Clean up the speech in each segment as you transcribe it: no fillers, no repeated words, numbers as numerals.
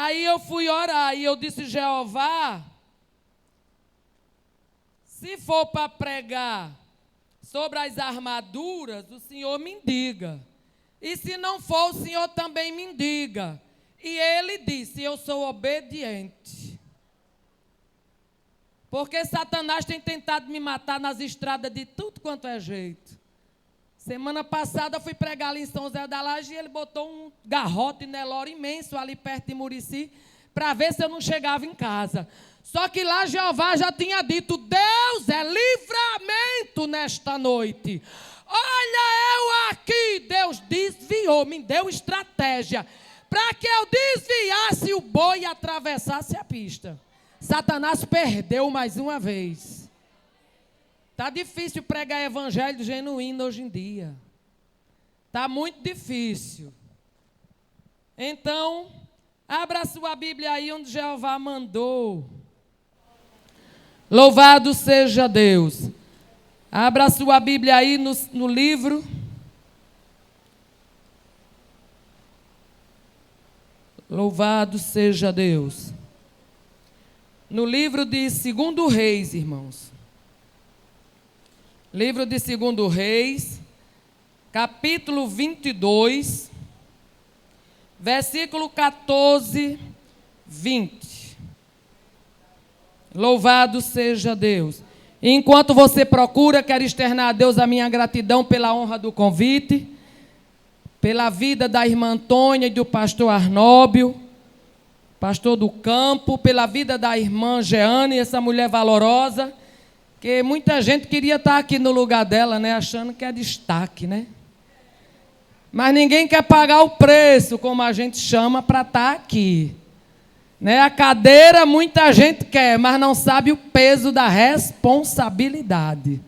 Aí eu fui orar e eu disse: Jeová, se for para pregar sobre as armaduras, o Senhor me diga. E se não for, o Senhor também me diga. E ele disse: eu sou obediente. Porque Satanás tem tentado me matar nas estradas de tudo quanto é jeito. Semana passada eu fui pregar ali em São José da Laje e ele botou um garrote Nelore imenso ali perto de Murici para ver se eu não chegava em casa. Só que lá Jeová já tinha dito: Deus é livramento nesta noite. Olha eu aqui. Deus desviou, me deu estratégia para que eu desviasse o boi e atravessasse a pista. Satanás perdeu mais uma vez. Está difícil pregar evangelho genuíno hoje em dia. Está muito difícil. Então, abra a sua Bíblia aí onde Jeová mandou. Louvado seja Deus. Abra a sua Bíblia aí no livro. Louvado seja Deus. No livro de 2 Reis, irmãos. Livro de 2 Reis, capítulo 22, versículo 14, 20. Louvado seja Deus. Enquanto você procura, quero externar a Deus a minha gratidão pela honra do convite, pela vida da irmã Antônia e do pastor Arnóbio, pastor do campo, pela vida da irmã Jeane, essa mulher valorosa, que muita gente queria estar aqui no lugar dela, né, achando que é destaque, né? Mas ninguém quer pagar o preço, como a gente chama, para estar aqui. Né? A cadeira muita gente quer, mas não sabe o peso da responsabilidade.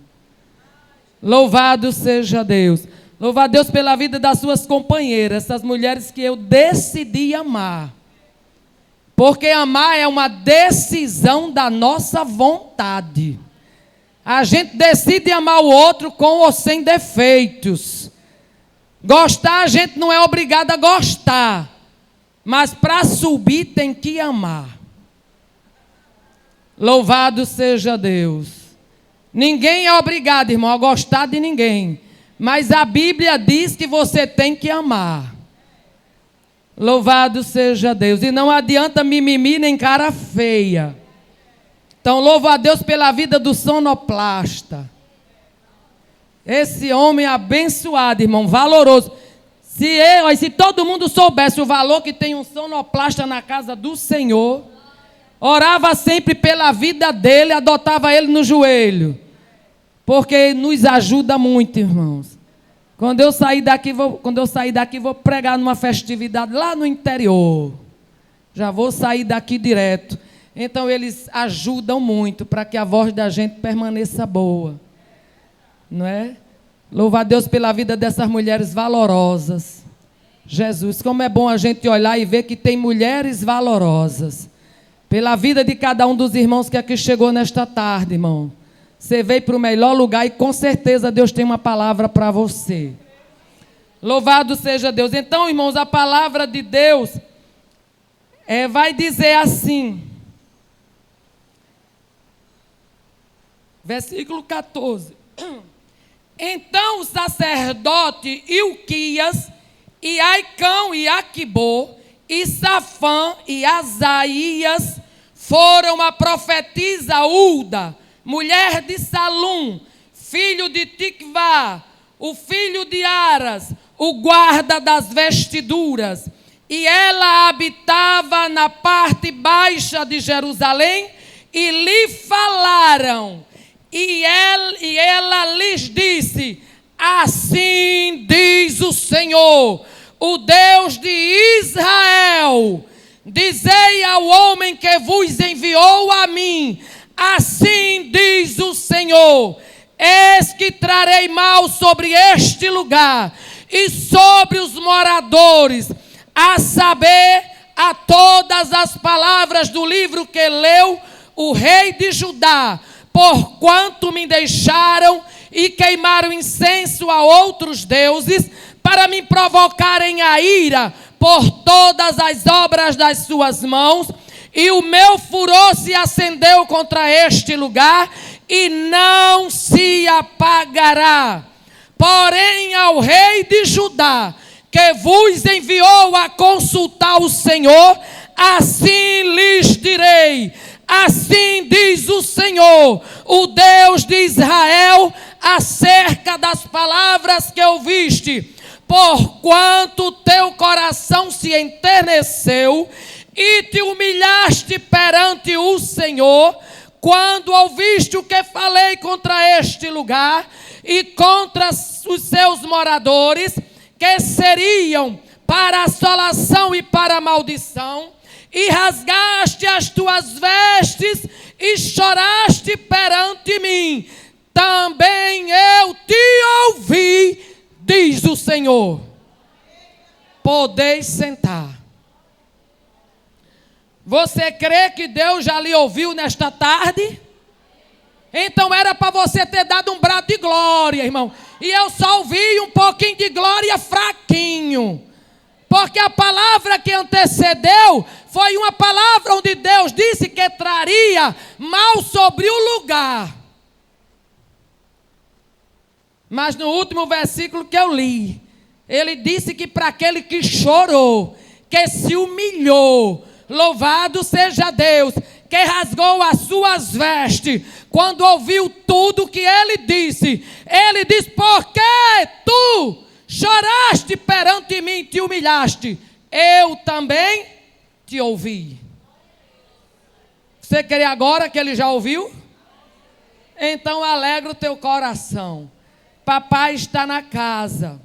Louvado seja Deus. Louva a Deus pela vida das suas companheiras, essas mulheres que eu decidi amar. Porque amar é uma decisão da nossa vontade. A gente decide amar o outro com ou sem defeitos. Gostar, a gente não é obrigado a gostar. Mas para subir tem que amar. Louvado seja Deus. Ninguém é obrigado, irmão, a gostar de ninguém. Mas a Bíblia diz que você tem que amar. Louvado seja Deus. E não adianta mimimi nem cara feia. Então, louvo a Deus pela vida do sonoplasta. Esse homem abençoado, irmão, valoroso. Se todo mundo soubesse o valor que tem um sonoplasta na casa do Senhor, orava sempre pela vida dele, adotava ele no joelho. Porque nos ajuda muito, irmãos. Quando eu sair daqui, vou pregar numa festividade lá no interior. Já vou sair daqui direto. Então, eles ajudam muito para que a voz da gente permaneça boa. Não é? Louva a Deus pela vida dessas mulheres valorosas. Jesus, como é bom a gente olhar e ver que tem mulheres valorosas. Pela vida de cada um dos irmãos que aqui chegou nesta tarde, irmão. Você veio para o melhor lugar e com certeza Deus tem uma palavra para você. Louvado seja Deus. Então, irmãos, a palavra de Deus vai dizer assim. Versículo 14. Então o sacerdote Ilquias, e Aicão e Aquibô, e Safã e Asaías foram a profetisa Ulda, mulher de Salum, filho de Tikvá, o filho de Aras, o guarda das vestiduras. E ela habitava na parte baixa de Jerusalém, e lhe falaram. E ela lhes disse: assim diz o Senhor, o Deus de Israel, dizei ao homem que vos enviou a mim, assim diz o Senhor, eis que trarei mal sobre este lugar e sobre os moradores, a saber, a todas as palavras do livro que leu o rei de Judá, porquanto me deixaram e queimaram incenso a outros deuses, para me provocarem a ira, por todas as obras das suas mãos, e o meu furor se acendeu contra este lugar, e não se apagará. Porém, ao rei de Judá, que vos enviou a consultar o Senhor, assim lhes direi: assim diz o Senhor, o Deus de Israel, acerca das palavras que ouviste. Porquanto teu coração se enterneceu e te humilhaste perante o Senhor, quando ouviste o que falei contra este lugar e contra os seus moradores, que seriam para assolação e para maldição, e rasgaste as tuas vestes e choraste perante mim, também eu te ouvi, diz o Senhor. Podeis sentar. Você crê que Deus já lhe ouviu nesta tarde? Então era para você ter dado um brado de glória, irmão. E eu só ouvi um pouquinho de glória fraquinho. Porque a palavra que antecedeu foi uma palavra onde Deus disse que traria mal sobre o lugar. Mas no último versículo que eu li, ele disse que para aquele que chorou, que se humilhou, louvado seja Deus, que rasgou as suas vestes, quando ouviu tudo que ele disse, por que tu choraste perante mim e te humilhaste? Eu também te ouvi. Você crê agora que ele já ouviu? Então alegra o teu coração. Papai está na casa.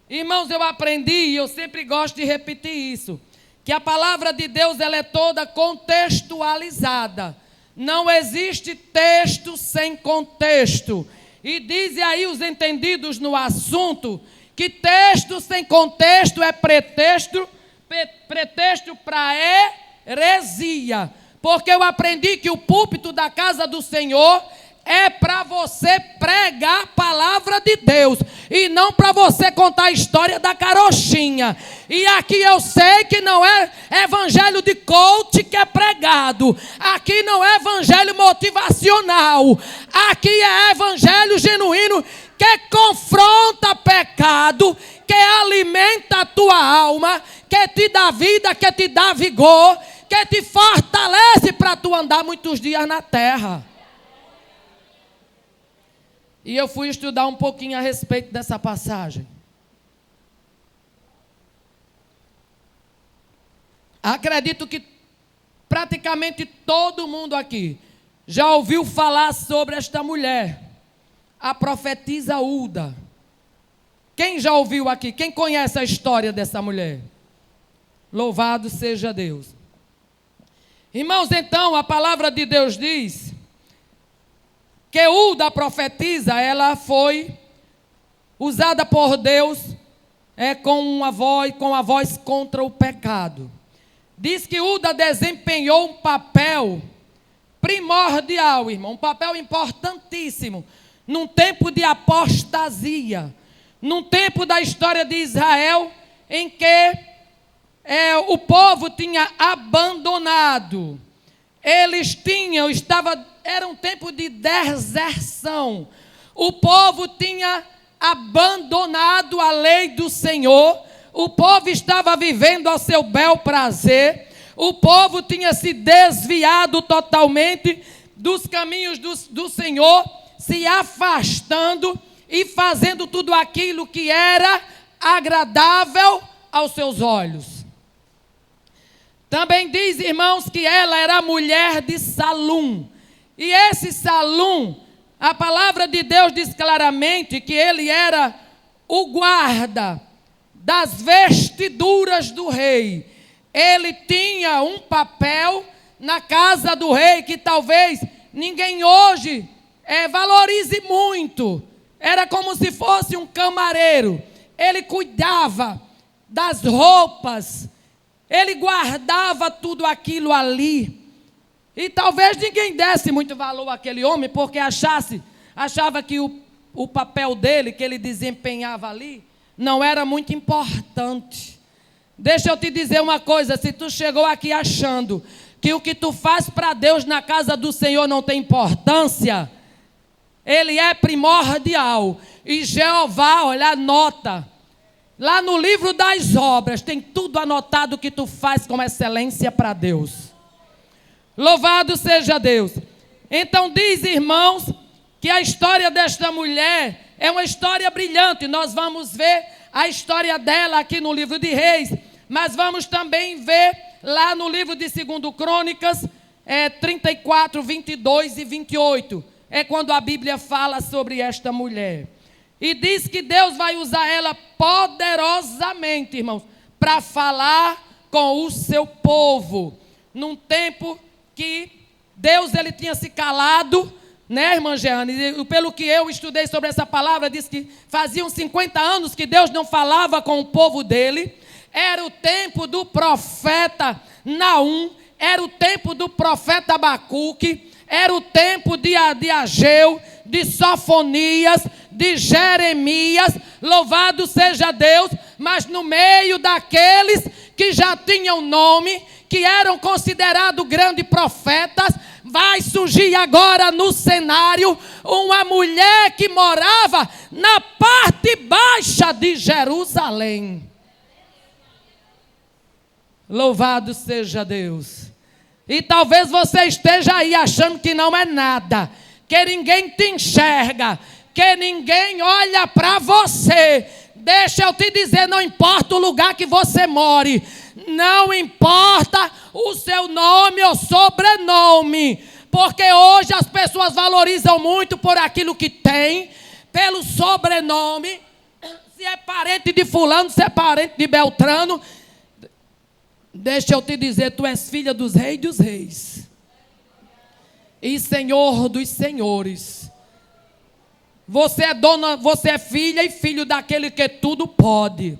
Irmãos, eu aprendi, e eu sempre gosto de repetir isso, que a palavra de Deus ela é toda contextualizada. Não existe texto sem contexto. E dizem aí os entendidos no assunto que texto sem contexto é pretexto para heresia. Porque eu aprendi que o púlpito da casa do Senhor é para você pregar a palavra de Deus e não para você contar a história da carochinha. E aqui eu sei que não é evangelho de coach que é pregado. Aqui não é evangelho motivacional. Aqui é evangelho genuíno que confronta pecado, que alimenta a tua alma, que te dá vida, que te dá vigor, que te fortalece para tu andar muitos dias na terra. E eu fui estudar um pouquinho a respeito dessa passagem. Acredito que praticamente todo mundo aqui já ouviu falar sobre esta mulher, a profetisa Hulda. Quem já ouviu aqui? Quem conhece a história dessa mulher? Louvado seja Deus. Irmãos, então, a palavra de Deus diz que Hulda, a profetisa, ela foi usada por Deus com a voz contra o pecado. Diz que Hulda desempenhou um papel primordial, irmão, um papel importantíssimo, num tempo de apostasia, num tempo da história de Israel, em que o povo tinha abandonado. Era um tempo de deserção. O povo tinha abandonado a lei do Senhor. O povo estava vivendo ao seu bel prazer. O povo tinha se desviado totalmente dos caminhos do Senhor, se afastando e fazendo tudo aquilo que era agradável aos seus olhos. Também diz, irmãos, que ela era mulher de Salum. E esse Salum, a palavra de Deus diz claramente que ele era o guarda das vestiduras do rei. Ele tinha um papel na casa do rei que talvez ninguém hoje valorize muito. Era como se fosse um camareiro. Ele cuidava das roupas, ele guardava tudo aquilo ali. E talvez ninguém desse muito valor àquele homem, porque achava que o papel dele, que ele desempenhava ali, não era muito importante. Deixa eu te dizer uma coisa, se tu chegou aqui achando que o que tu faz para Deus na casa do Senhor não tem importância, ele é primordial. E Jeová, olha, anota. Lá no livro das obras, tem tudo anotado que tu faz com excelência para Deus. Louvado seja Deus. Então diz, irmãos, que a história desta mulher é uma história brilhante. Nós vamos ver a história dela aqui no livro de Reis, mas vamos também ver lá no livro de 2 Crônicas, 34, 22 e 28. É quando a Bíblia fala sobre esta mulher. E diz que Deus vai usar ela poderosamente, irmãos, para falar com o seu povo. Num tempo que Deus ele tinha se calado, né, irmã Jeane? Pelo que eu estudei sobre essa palavra, diz que faziam 50 anos que Deus não falava com o povo dele. Era o tempo do profeta Naum, era o tempo do profeta Abacuque, era o tempo de Ageu, de Sofonias, de Jeremias, louvado seja Deus, mas no meio daqueles que já tinham nome, que eram considerados grandes profetas, vai surgir agora no cenário uma mulher que morava na parte baixa de Jerusalém. Louvado seja Deus. E talvez você esteja aí achando que não é nada, que ninguém te enxerga, que ninguém olha para você. Deixa eu te dizer, não importa o lugar que você more, não importa o seu nome ou sobrenome, porque hoje as pessoas valorizam muito por aquilo que tem, pelo sobrenome, se é parente de fulano, se é parente de Beltrano. Deixa eu te dizer, tu és filha dos reis e senhor dos senhores. Você é dona, você é filha e filho daquele que tudo pode.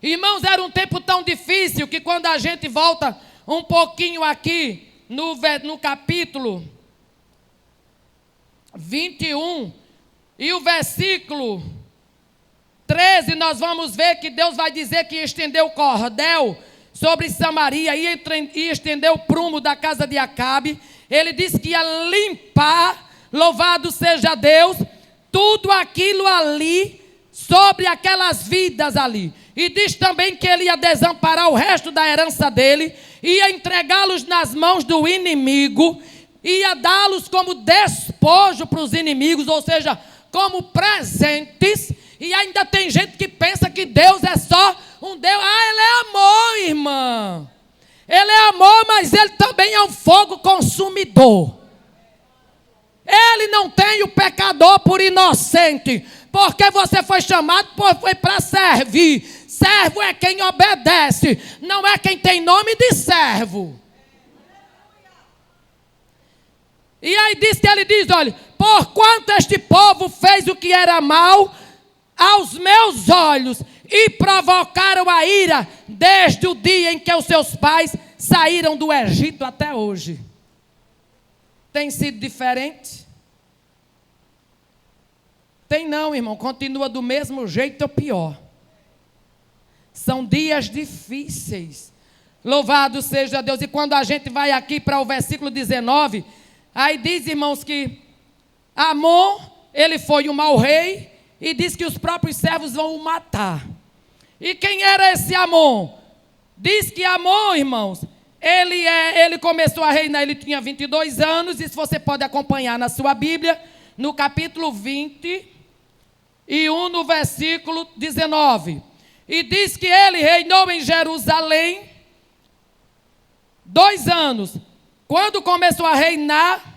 Irmãos, era um tempo tão difícil que quando a gente volta um pouquinho aqui no capítulo 21 e o versículo 13, nós vamos ver que Deus vai dizer que estendeu o cordel sobre Samaria e estendeu o prumo da casa de Acabe. Ele disse que ia limpar, louvado seja Deus, tudo aquilo ali, sobre aquelas vidas ali. E diz também que ele ia desamparar o resto da herança dele, ia entregá-los nas mãos do inimigo, ia dá-los como despojo para os inimigos, ou seja, como presentes. E ainda tem gente que pensa que Deus é só um Deus. Ele é amor, irmã. Ele é amor, mas ele também é um fogo consumidor. Ele não tem o pecador por inocente, porque você foi chamado, foi para servir. Servo é quem obedece, não é quem tem nome de servo. E aí diz que ele diz, olha, porquanto este povo fez o que era mal aos meus olhos e provocaram a ira desde o dia em que os seus pais saíram do Egito até hoje. Tem sido diferente? Tem não, irmão, continua do mesmo jeito ou pior. São dias difíceis. Louvado seja Deus. E quando a gente vai aqui para o versículo 19, aí diz, irmãos, que Amon, ele foi um mau rei, e diz que os próprios servos vão o matar. E quem era esse Amon? Diz que Amon, irmãos, ele começou a reinar, ele tinha 22 anos, isso você pode acompanhar na sua Bíblia, no capítulo 21, no versículo 19. E diz que ele reinou em Jerusalém 2 anos. Quando começou a reinar,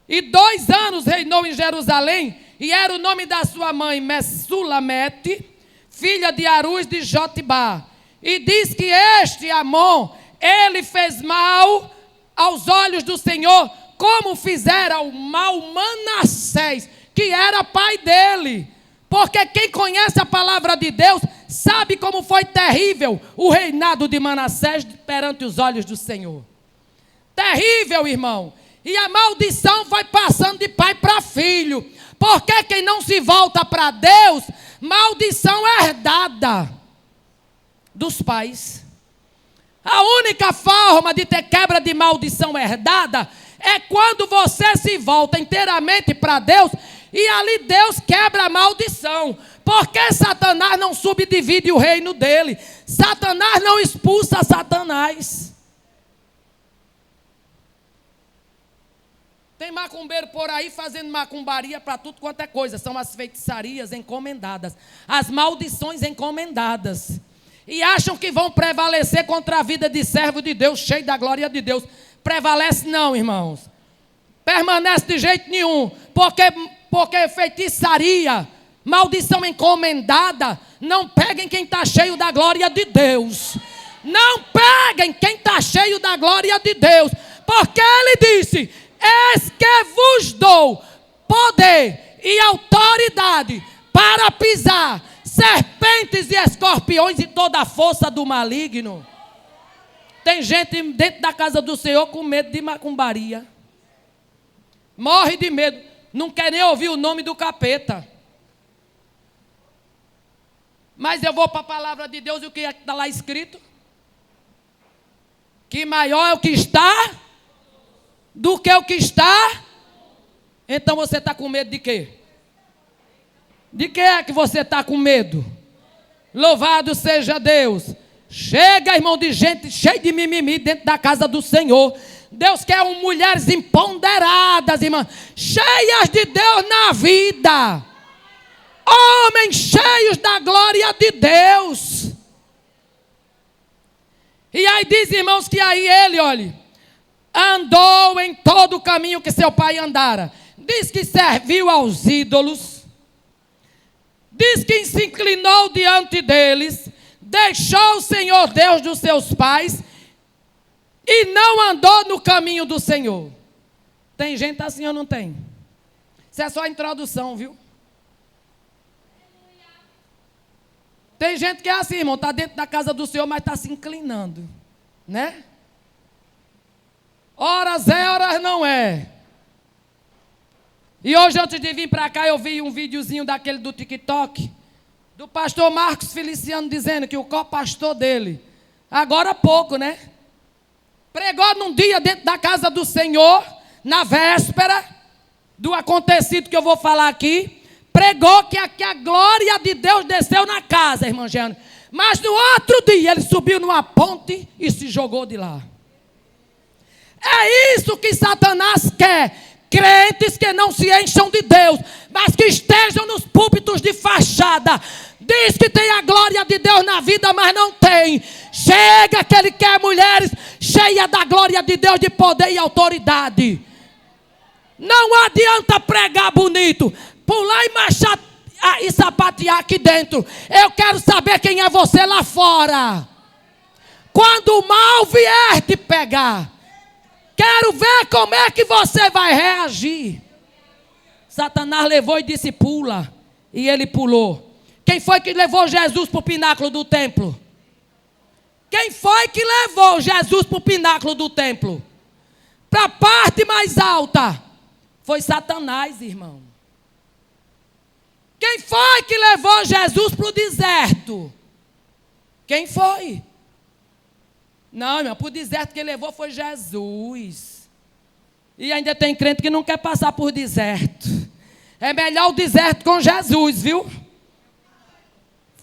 e 2 anos reinou em Jerusalém, e era o nome da sua mãe Messulamete, filha de Aruz de Jotibá. E diz que este Amon, ele fez mal aos olhos do Senhor, como fizera o mal Manassés, que era pai dele. Porque quem conhece a palavra de Deus, sabe como foi terrível o reinado de Manassés perante os olhos do Senhor. Terrível, irmão. E a maldição vai passando de pai para filho. Porque quem não se volta para Deus, maldição herdada dos pais. A única forma de ter quebra de maldição herdada é quando você se volta inteiramente para Deus e ali Deus quebra a maldição. Porque Satanás não subdivide o reino dele. Satanás não expulsa Satanás. Tem macumbeiro por aí fazendo macumbaria para tudo quanto é coisa. São as feitiçarias encomendadas. As maldições encomendadas. E acham que vão prevalecer contra a vida de servo de Deus, cheio da glória de Deus. Prevalece não, irmãos. Permanece de jeito nenhum. Porque feitiçaria, maldição encomendada, não peguem quem está cheio da glória de Deus. Não peguem quem está cheio da glória de Deus. Porque ele disse: eis que vos dou poder e autoridade para pisar serpentes e escorpiões e toda a força do maligno. Tem gente dentro da casa do Senhor com medo de macumbaria. Morre de medo. Não quer nem ouvir o nome do capeta. Mas eu vou para a palavra de Deus e o que está lá escrito? Que maior é o que está do que o que está. Então você está com medo de quê? De que é que você está com medo? Louvado seja Deus. Chega, irmão, de gente cheia de mimimi dentro da casa do Senhor. Deus quer mulheres empoderadas, irmã, cheias de Deus na vida. Homens cheios da glória de Deus. E aí diz, irmãos, que aí ele, olhe, andou em todo o caminho que seu pai andara. Diz que serviu aos ídolos. Diz que se inclinou diante deles. Deixou o Senhor Deus dos seus pais. E não andou no caminho do Senhor. Tem gente assim ou não tem? Isso é só a introdução, viu? Tem gente que é assim, irmão, está dentro da casa do Senhor, mas está se inclinando, né? Horas é, horas não é. E hoje, antes de vir para cá, eu vi um videozinho daquele do TikTok, do pastor Marcos Feliciano, dizendo que o co-pastor dele, agora há pouco, né? Pregou num dia dentro da casa do Senhor, na véspera do acontecido que eu vou falar aqui. Pregou que a glória de Deus desceu na casa, irmã Jeane. Mas no outro dia ele subiu numa ponte e se jogou de lá. É isso que Satanás quer. Crentes que não se encham de Deus, mas que estejam nos púlpitos de fachada. Diz que tem a glória de Deus na vida, mas não tem. Chega que ele quer mulheres cheias da glória de Deus, de poder e autoridade. Não adianta pregar bonito, pular e marchar e sapatear aqui dentro. Eu quero saber quem é você lá fora. Quando o mal vier te pegar, quero ver como é que você vai reagir. Satanás levou e disse: pula. E ele pulou. Quem foi que levou Jesus para o pináculo do templo? Quem foi que levou Jesus para o pináculo do templo? Para a parte mais alta. Foi Satanás, irmão. Quem foi que levou Jesus para o deserto? Quem foi? Não, irmão, para o deserto que levou foi Jesus. E ainda tem crente que não quer passar por deserto. É melhor o deserto com Jesus, viu?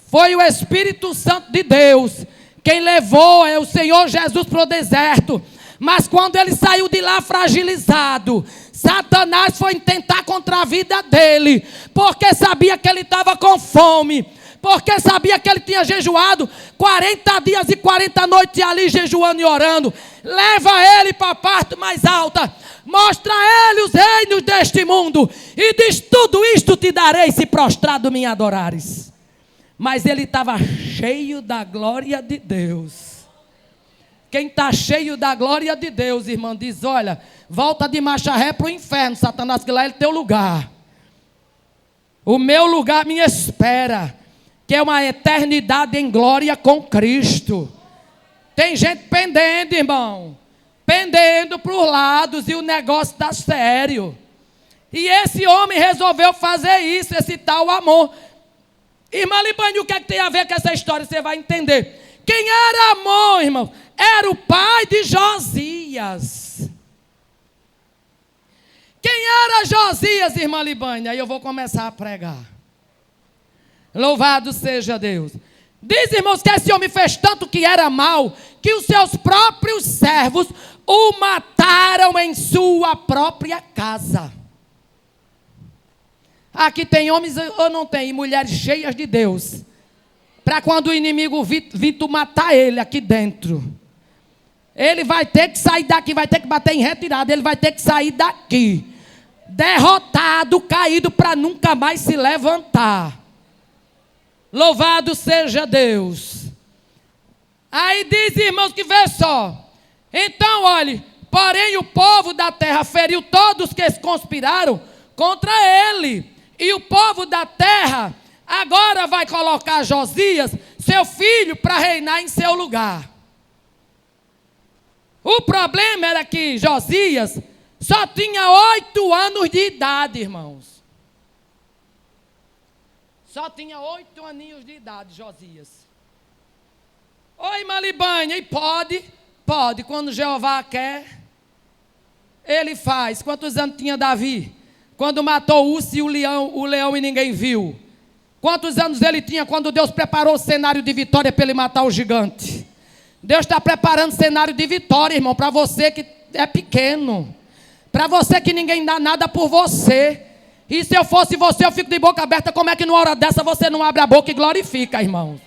Foi o Espírito Santo de Deus quem levou o Senhor Jesus para o deserto. Mas quando ele saiu de lá fragilizado, Satanás foi tentar contra a vida dele, porque sabia que ele estava com fome, porque sabia que ele tinha jejuado 40 dias e 40 noites ali jejuando e orando. Leva ele para a parte mais alta, mostra a ele os reinos deste mundo e diz: tudo isto te darei se prostrado me adorares. Mas ele estava cheio da glória de Deus. Quem está cheio da glória de Deus, irmão, diz: olha, volta de marcha ré para o inferno, Satanás, que lá é o teu lugar. O meu lugar me espera, que é uma eternidade em glória com Cristo. Tem gente pendendo, irmão, pendendo para os lados, e o negócio está sério. E esse homem resolveu fazer isso, esse tal amor. Irmã Libane, o que é que tem a ver com essa história? Você vai entender. Quem era Amon, irmão? Era o pai de Josias. Quem era Josias, irmã Libane? Aí eu vou começar a pregar. Louvado seja Deus. Diz, irmãos, que esse homem fez tanto que era mal, que os seus próprios servos o mataram em sua própria casa. Aqui tem homens ou não tem? E mulheres cheias de Deus. Para quando o inimigo vir tu matar ele aqui dentro. Ele vai ter que sair daqui, vai ter que bater em retirada. Ele vai ter que sair daqui. Derrotado, caído para nunca mais se levantar. Louvado seja Deus. Aí diz, irmãos, que vê só. Então, olhe, porém o povo da terra feriu todos que conspiraram contra ele. E o povo da terra agora vai colocar Josias, seu filho, para reinar em seu lugar. O problema era que Josias só tinha 8 anos de idade, irmãos. Só tinha 8 aninhos de idade, Josias. Oi, Malibane, e pode? Pode, quando Jeová quer, ele faz. Quantos anos tinha Davi? Quando matou o urso e o leão e ninguém viu. Quantos anos ele tinha quando Deus preparou o cenário de vitória para ele matar o gigante? Deus está preparando cenário de vitória, irmão, para você que é pequeno. Para você que ninguém dá nada por você. E se eu fosse você, eu fico de boca aberta. Como é que numa hora dessa você não abre a boca e glorifica, irmãos?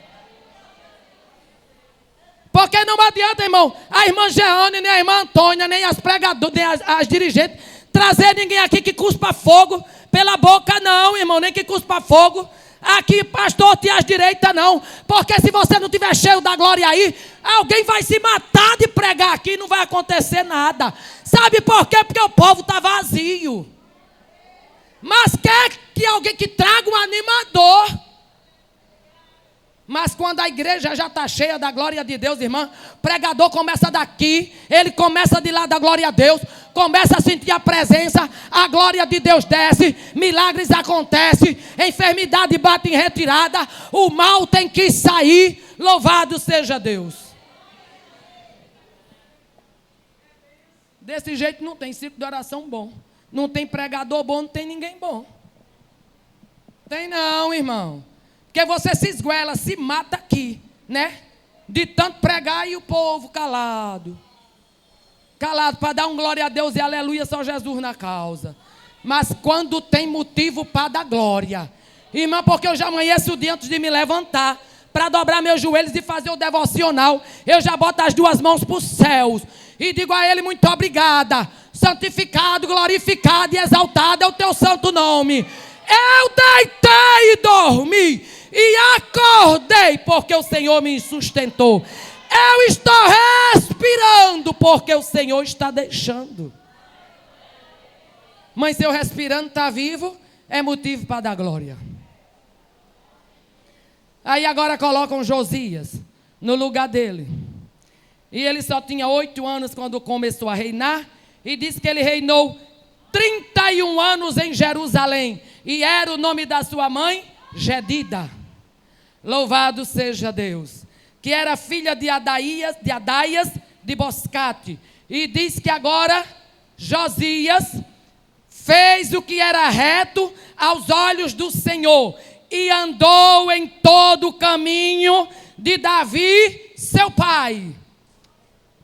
Porque não adianta, irmão, a irmã Jeane, nem a irmã Antônia, nem as pregadoras, nem as dirigentes, trazer ninguém aqui que cuspa fogo pela boca, não, irmão, nem que cuspa fogo. Aqui, pastor, tem as direitas, não. Porque se você não tiver cheio da glória aí, alguém vai se matar de pregar aqui e não vai acontecer nada. Sabe por quê? Porque o povo está vazio. Mas quer que alguém que traga um animador. Mas quando a igreja já está cheia da glória de Deus, irmã, o pregador começa daqui, ele começa de lá da glória a Deus, começa a sentir a presença, a glória de Deus desce, milagres acontecem, enfermidade bate em retirada, o mal tem que sair, louvado seja Deus. Desse jeito não tem círculo de oração bom, não tem pregador bom, não tem ninguém bom. Tem não, irmão. Porque você se esguela, se mata aqui, né? De tanto pregar e o povo calado. Calado para dar um glória a Deus e aleluia só Jesus na causa. Mas quando tem motivo para dar glória. Irmão, porque eu já amanheço o dia antes de me levantar. Para dobrar meus joelhos e fazer o devocional. Eu já boto as 2 mãos para os céus. E digo a ele muito obrigada. Santificado, glorificado e exaltado é o teu santo nome. Eu deitei e dormi. E acordei porque o Senhor me sustentou. Eu estou respirando porque o Senhor está deixando. Mas se eu respirando está vivo, é motivo para dar glória. Aí agora colocam Josias no lugar dele. E ele só tinha 8 anos quando começou a reinar. E diz que ele reinou 31 anos em Jerusalém. E era o nome da sua mãe, Gedida. Louvado seja Deus. Que era filha de Adaias de Boscate. E diz que agora Josias fez o que era reto aos olhos do Senhor. E andou em todo o caminho de Davi, seu pai.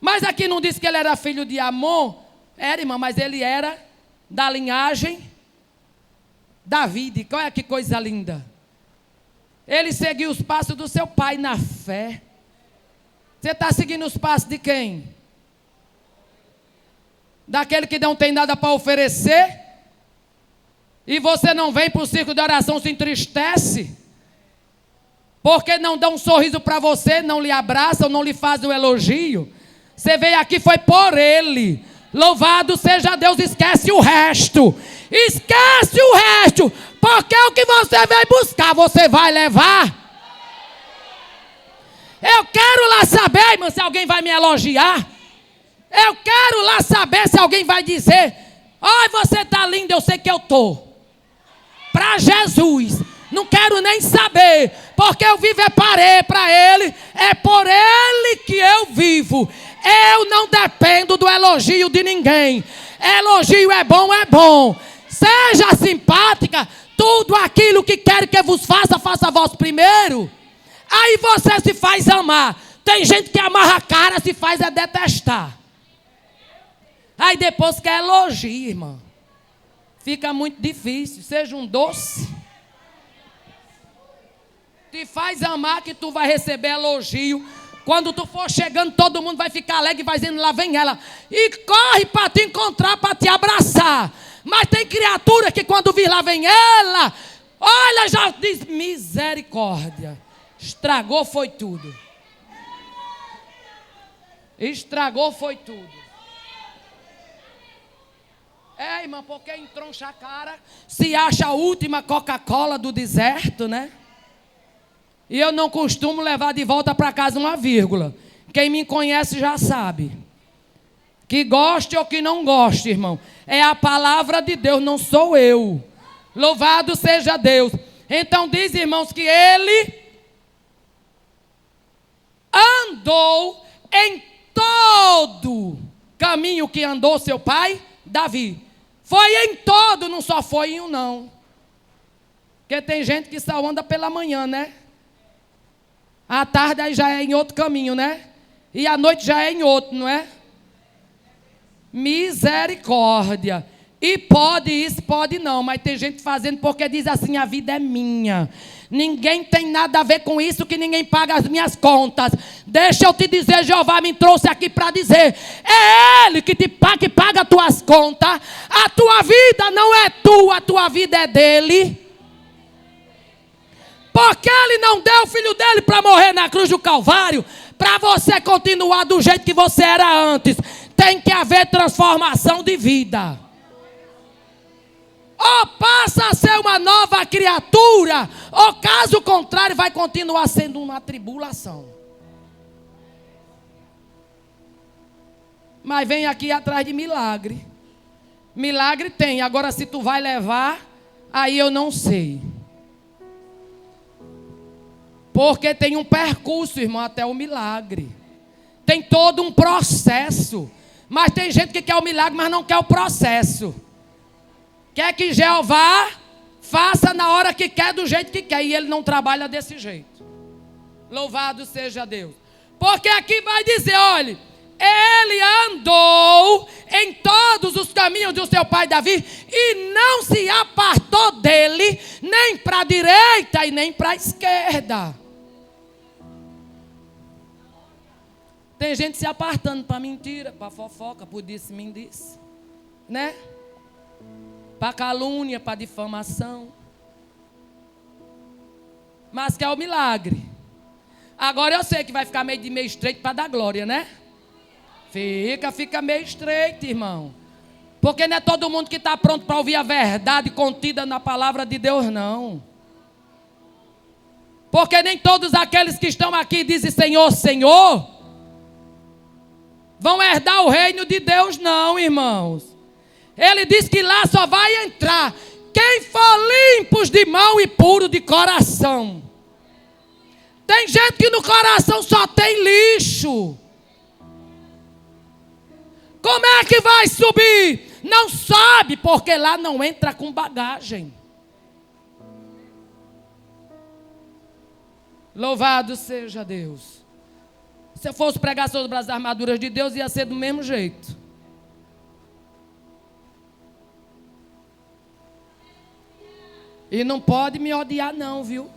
Mas aqui não diz que ele era filho de Amon. Era, irmã, mas ele era da linhagem Davi. Olha que coisa linda. Ele seguiu os passos do seu pai na fé. Você está seguindo os passos de quem? Daquele que não tem nada para oferecer? E você não vem para o círculo de oração, se entristece? Porque não dá um sorriso para você, não lhe abraçam, não lhe fazem um elogio? Você veio aqui, foi por ele. Louvado seja Deus, esquece o resto. Esquece o resto. Porque o que você veio buscar, você vai levar. Eu quero lá saber, irmão, se alguém vai me elogiar. Eu quero lá saber se alguém vai dizer: "Ai, você está lindo, eu sei que eu estou." Para Jesus. Não quero nem saber, porque eu vivo para Ele, é por Ele que eu vivo. Eu não dependo do elogio de ninguém. Elogio é bom. Seja simpática, tudo aquilo que quer que vos faça, faça vós primeiro. Aí você se faz amar. Tem gente que amarra a cara, se faz detestar. Aí depois quer elogio, irmã. Fica muito difícil. Seja um doce. Te faz amar que tu vai receber elogio. Quando tu for chegando, todo mundo vai ficar alegre e vai dizendo, lá vem ela. E corre para te encontrar, para te abraçar. Mas tem criatura que quando vir lá vem ela, olha, já diz, misericórdia. Estragou foi tudo. Estragou foi tudo. É, irmã, porque entroncha a cara, se acha a última Coca-Cola do deserto, né? E eu não costumo levar de volta para casa uma vírgula. Quem me conhece já sabe. Que goste ou que não goste, irmão. É a palavra de Deus, não sou eu. Louvado seja Deus. Então diz, irmãos, que ele andou em todo caminho que andou seu pai, Davi. Foi em todo, não só foi em um, não. Porque tem gente que só anda pela manhã, né? À tarde aí já é em outro caminho, né? E à noite já é em outro, não é? Misericórdia. E pode isso, pode não. Mas tem gente fazendo porque diz assim, a vida é minha. Ninguém tem nada a ver com isso, que ninguém paga as minhas contas. Deixa eu te dizer, Jeová me trouxe aqui para dizer. É Ele que paga as tuas contas. A tua vida não é tua, a tua vida é dele. Porque Ele não deu o filho dele para morrer na cruz do Calvário, para você continuar do jeito que você era antes. Tem que haver transformação de vida. Ou passa a ser uma nova criatura, ou caso contrário vai continuar sendo uma tribulação. Mas vem aqui atrás de milagre. Milagre tem, agora se tu vai levar, aí eu não sei. Porque tem um percurso, irmão, até o milagre. Tem todo um processo. Mas tem gente que quer o milagre, mas não quer o processo. Quer que Jeová faça na hora que quer, do jeito que quer. E ele não trabalha desse jeito. Louvado seja Deus. Porque aqui vai dizer, olha, ele andou em todos os caminhos do seu pai Davi e não se apartou dele, nem para a direita e nem para a esquerda. Tem gente se apartando para mentira, para fofoca, por disse-me disse, né? Para calúnia, para difamação. Mas que é o milagre. Agora eu sei que vai ficar meio estreito para dar glória, né? Fica meio estreito, irmão. Porque não é todo mundo que está pronto para ouvir a verdade contida na palavra de Deus, não. Porque nem todos aqueles que estão aqui dizem Senhor, Senhor, vão herdar o reino de Deus, não, irmãos. Ele diz que lá só vai entrar quem for limpos de mão e puro de coração. Tem gente que no coração só tem lixo. Como é que vai subir? Não sobe, porque lá não entra com bagagem. Louvado seja Deus. Se eu fosse pregar sobre as armaduras de Deus, ia ser do mesmo jeito. E não pode me odiar não, viu?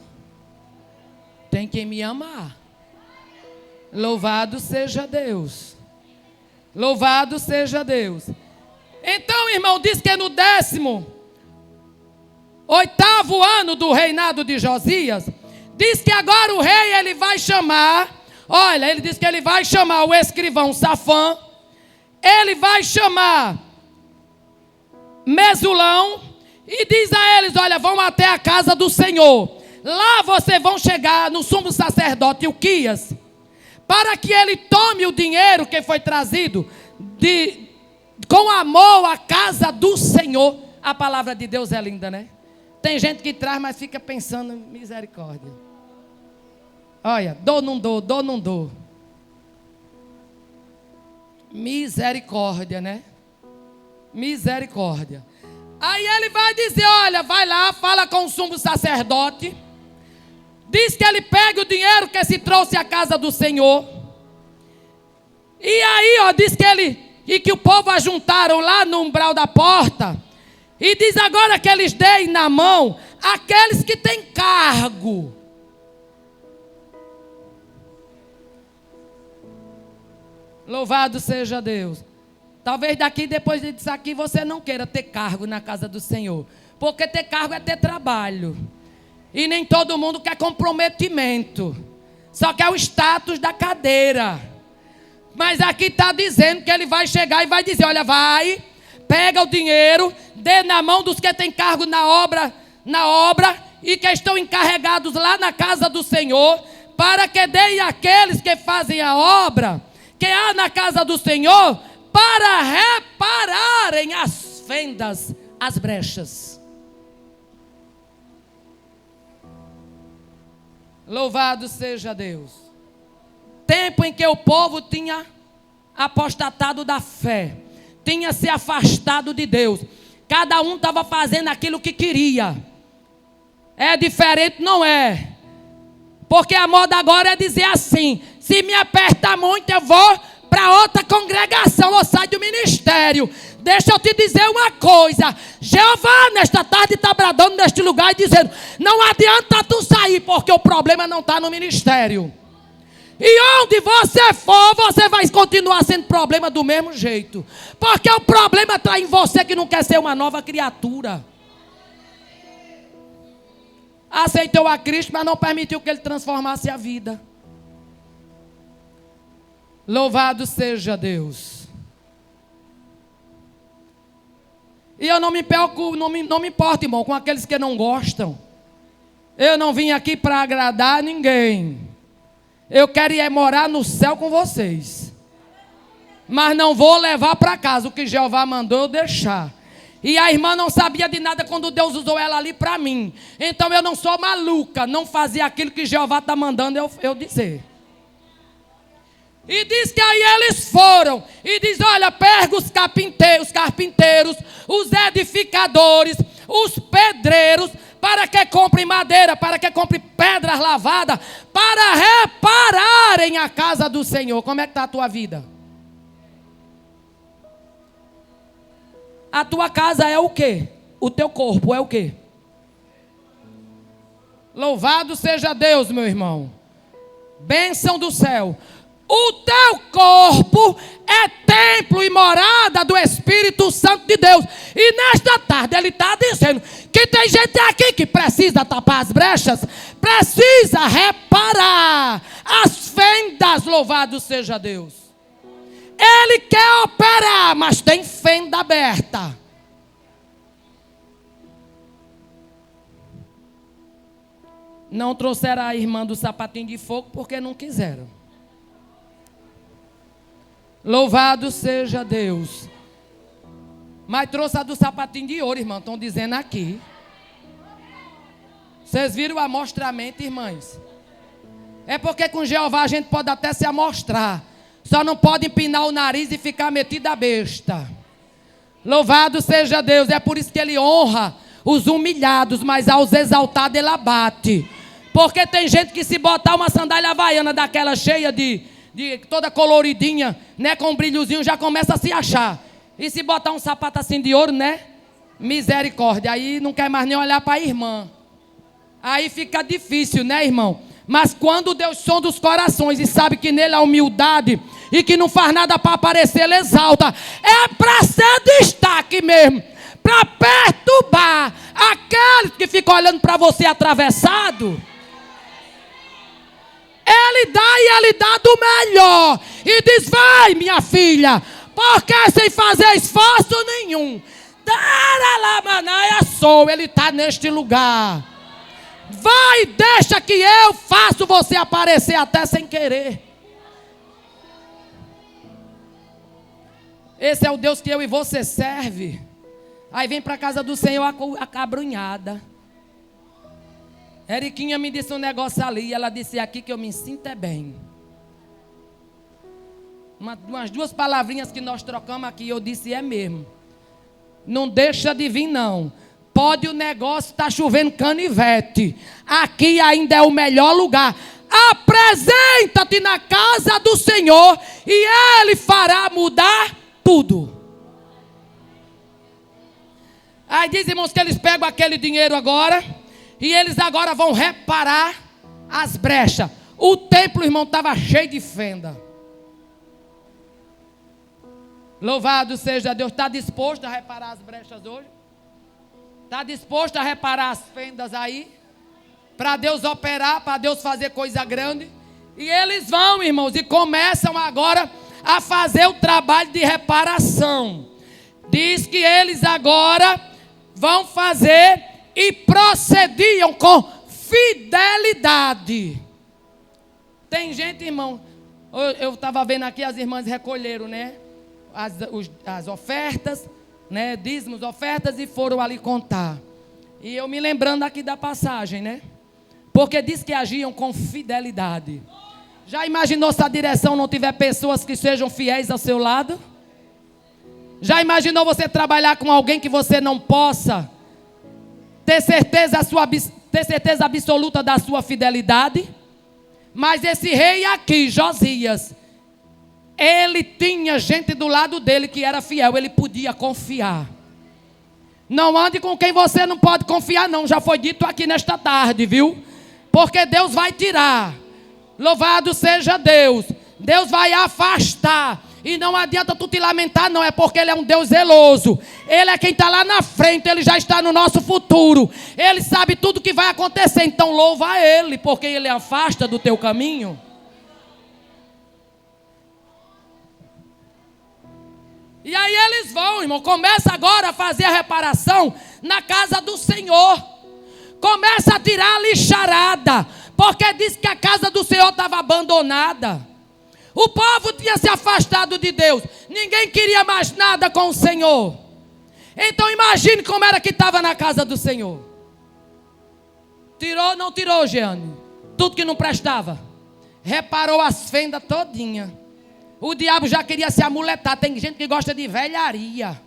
Tem que me amar. Louvado seja Deus. Louvado seja Deus. Então, irmão, diz que no 18º ano do reinado de Josias, diz que agora o rei, ele vai chamar, olha, ele diz que ele vai chamar o escrivão Safã, ele vai chamar Mesulão, e diz a eles, olha, vão até a casa do Senhor. Lá vocês vão chegar no sumo sacerdote Ilquias, para que ele tome o dinheiro que foi trazido com amor à casa do Senhor. A palavra de Deus é linda, né? Tem gente que traz, mas fica pensando, misericórdia. Olha, dou, não dou, dou, não dou. Misericórdia, né? Misericórdia. Aí ele vai dizer, olha, vai lá, fala com o sumo sacerdote. Diz que ele pega o dinheiro que se trouxe à casa do Senhor. E aí, ó, diz que e que o povo ajuntaram lá no umbral da porta. E diz agora que eles deem na mão aqueles que têm cargo. Louvado seja Deus. Talvez daqui, depois disso aqui, você não queira ter cargo na casa do Senhor. Porque ter cargo é ter trabalho. E nem todo mundo quer comprometimento. Só quer o status da cadeira. Mas aqui está dizendo que ele vai chegar e vai dizer, olha, vai, pega o dinheiro, dê na mão dos que têm cargo na obra e que estão encarregados lá na casa do Senhor, para que deem àqueles que fazem a obra que há na casa do Senhor, para repararem as fendas, as brechas. Louvado seja Deus. Tempo em que o povo tinha apostatado da fé, tinha se afastado de Deus. Cada um estava fazendo aquilo que queria. É diferente, não é? Porque a moda agora é dizer assim: se me aperta muito, eu vou para outra congregação, ou saio do ministério. Deixa eu te dizer uma coisa: Jeová nesta tarde está bradando neste lugar e dizendo: não adianta tu sair, porque o problema não está no ministério. E onde você for, você vai continuar sendo problema do mesmo jeito. Porque o problema está em você que não quer ser uma nova criatura. Aceitou a Cristo, mas não permitiu que Ele transformasse a vida. Louvado seja Deus. E eu não me preocupo, não me importo, irmão, com aqueles que não gostam. Eu não vim aqui para agradar ninguém. Eu quero ir morar no céu com vocês. Mas não vou levar para casa o que Jeová mandou eu deixar. E a irmã não sabia de nada quando Deus usou ela ali para mim. Então eu não sou maluca, não fazia aquilo que Jeová está mandando eu dizer. E diz que aí eles foram. E diz, olha, pega os carpinteiros, os edificadores, os pedreiros, para que comprem madeira, para que comprem pedras lavadas, para repararem a casa do Senhor. Como é que está a tua vida? A tua casa é o quê? O teu corpo é o quê? Louvado seja Deus, meu irmão. Bênção do céu. O teu corpo é templo e morada do Espírito Santo de Deus. E nesta tarde ele está dizendo que tem gente aqui que precisa tapar as brechas, precisa reparar as fendas. Louvado seja Deus. Ele quer operar, mas tem fenda aberta. Não trouxeram a irmã do sapatinho de fogo porque não quiseram. Louvado seja Deus. Mas trouxe a do sapatinho de ouro, irmão. Estão dizendo aqui. Vocês viram o amostramento, irmãs? É porque com Jeová a gente pode até se amostrar. Só não pode empinar o nariz e ficar metido a besta. Louvado seja Deus. É por isso que Ele honra os humilhados, mas aos exaltados Ele abate. Porque tem gente que se botar uma sandália havaiana daquela cheia de toda coloridinha, né, com um brilhozinho, já começa a se achar. E se botar um sapato assim de ouro, né? Misericórdia. Aí não quer mais nem olhar para a irmã. Aí fica difícil, né, irmão? Mas quando Deus sonda os corações e sabe que nele há humildade e que não faz nada para aparecer, Ele exalta. É para ser destaque mesmo, para perturbar aqueles que ficam olhando para você atravessado. Ele dá e Ele dá do melhor. E diz, vai minha filha, porque sem fazer esforço nenhum. Ele está neste lugar. Vai, deixa que eu faço você aparecer até sem querer. Esse é o Deus que eu e você serve. Aí vem para a casa do Senhor acabrunhada. Eriquinha me disse um negócio ali, e ela disse aqui que eu me sinto é bem. Umas duas palavrinhas que nós trocamos aqui, eu disse é mesmo. Não deixa de vir não. Pode o negócio estar chovendo canivete. Aqui ainda é o melhor lugar. Apresenta-te na casa do Senhor e Ele fará mudar tudo. Aí diz, irmãos, que eles pegam aquele dinheiro agora e eles agora vão reparar as brechas. O templo, irmão, estava cheio de fenda. Louvado seja Deus. Está disposto a reparar as brechas hoje? Está disposto a reparar as fendas aí? Para Deus operar, para Deus fazer coisa grande? E eles vão, irmãos, e começam agora a fazer o trabalho de reparação. Diz que eles agora vão fazer e procediam com fidelidade. Tem gente, irmão, eu estava vendo aqui, as irmãs recolheram, né? As ofertas, né? Dízimos, ofertas, e foram ali contar. E eu me lembrando aqui da passagem, né? Porque diz que agiam com fidelidade. Já imaginou se a direção não tiver pessoas que sejam fiéis ao seu lado? Já imaginou você trabalhar com alguém que você não possa ter certeza absoluta da sua fidelidade? Mas esse rei aqui, Josias, ele tinha gente do lado dele que era fiel, ele podia confiar. Não ande com quem você não pode confiar não, já foi dito aqui nesta tarde, viu? Porque Deus vai tirar. Louvado seja Deus. Deus vai afastar. E não adianta tu te lamentar não, é porque Ele é um Deus zeloso. Ele é quem está lá na frente, Ele já está no nosso futuro. Ele sabe tudo que vai acontecer, então louva a Ele, porque Ele afasta do teu caminho. E aí eles vão, irmão, começa agora a fazer a reparação na casa do Senhor. Começa a tirar a lixarada, porque diz que a casa do Senhor estava abandonada. O povo tinha se afastado de Deus. Ninguém queria mais nada com o Senhor. Então imagine como era que estava na casa do Senhor. Tirou, não tirou, Jeane? Tudo que não prestava. Reparou as fendas todinha. O diabo já queria se amuletar. Tem gente que gosta de velharia.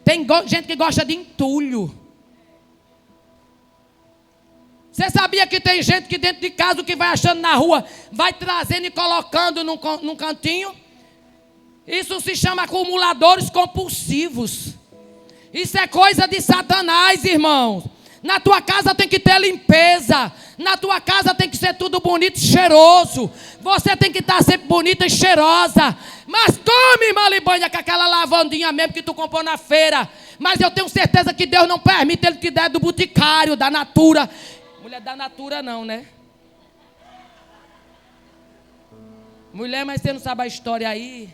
Tem gente que gosta de entulho. Você sabia que tem gente que dentro de casa, o que vai achando na rua, vai trazendo e colocando num cantinho? Isso se chama acumuladores compulsivos. Isso é coisa de Satanás, irmãos. Na tua casa tem que ter limpeza. Na tua casa tem que ser tudo bonito e cheiroso. Você tem que estar sempre bonita e cheirosa. Mas tome, irmã Libanha, com aquela lavandinha mesmo que tu comprou na feira. Mas eu tenho certeza que Deus não permite ele te der do boticário, da Natura. Mulher da Natura não, né? Mulher, mas você não sabe a história aí?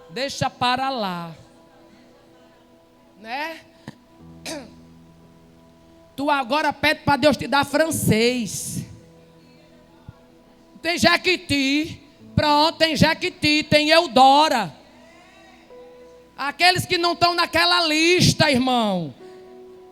Deixa para lá. Né? Tu agora pede para Deus te dar francês. Tem Jequiti. Pronto, tem Jequiti, tem Eudora. Aqueles que não estão naquela lista, irmão.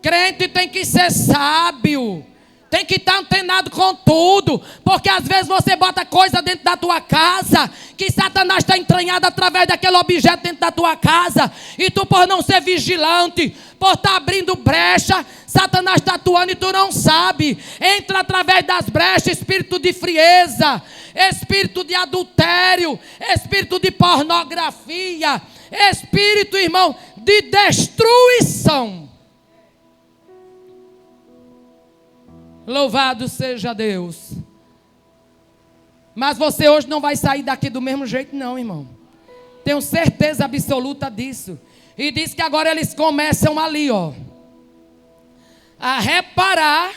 Crente tem que ser sábio. Tem que estar antenado com tudo. Porque às vezes você bota coisa dentro da tua casa que Satanás está entranhado através daquele objeto dentro da tua casa. E tu, por não ser vigilante, por estar abrindo brecha, Satanás está atuando e tu não sabe. Entra através das brechas espírito de frieza, espírito de adultério, espírito de pornografia, espírito, irmão, de destruição. Louvado seja Deus. Mas você hoje não vai sair daqui do mesmo jeito não, irmão. Tenho certeza absoluta disso. E diz que agora eles começam ali, ó, a reparar.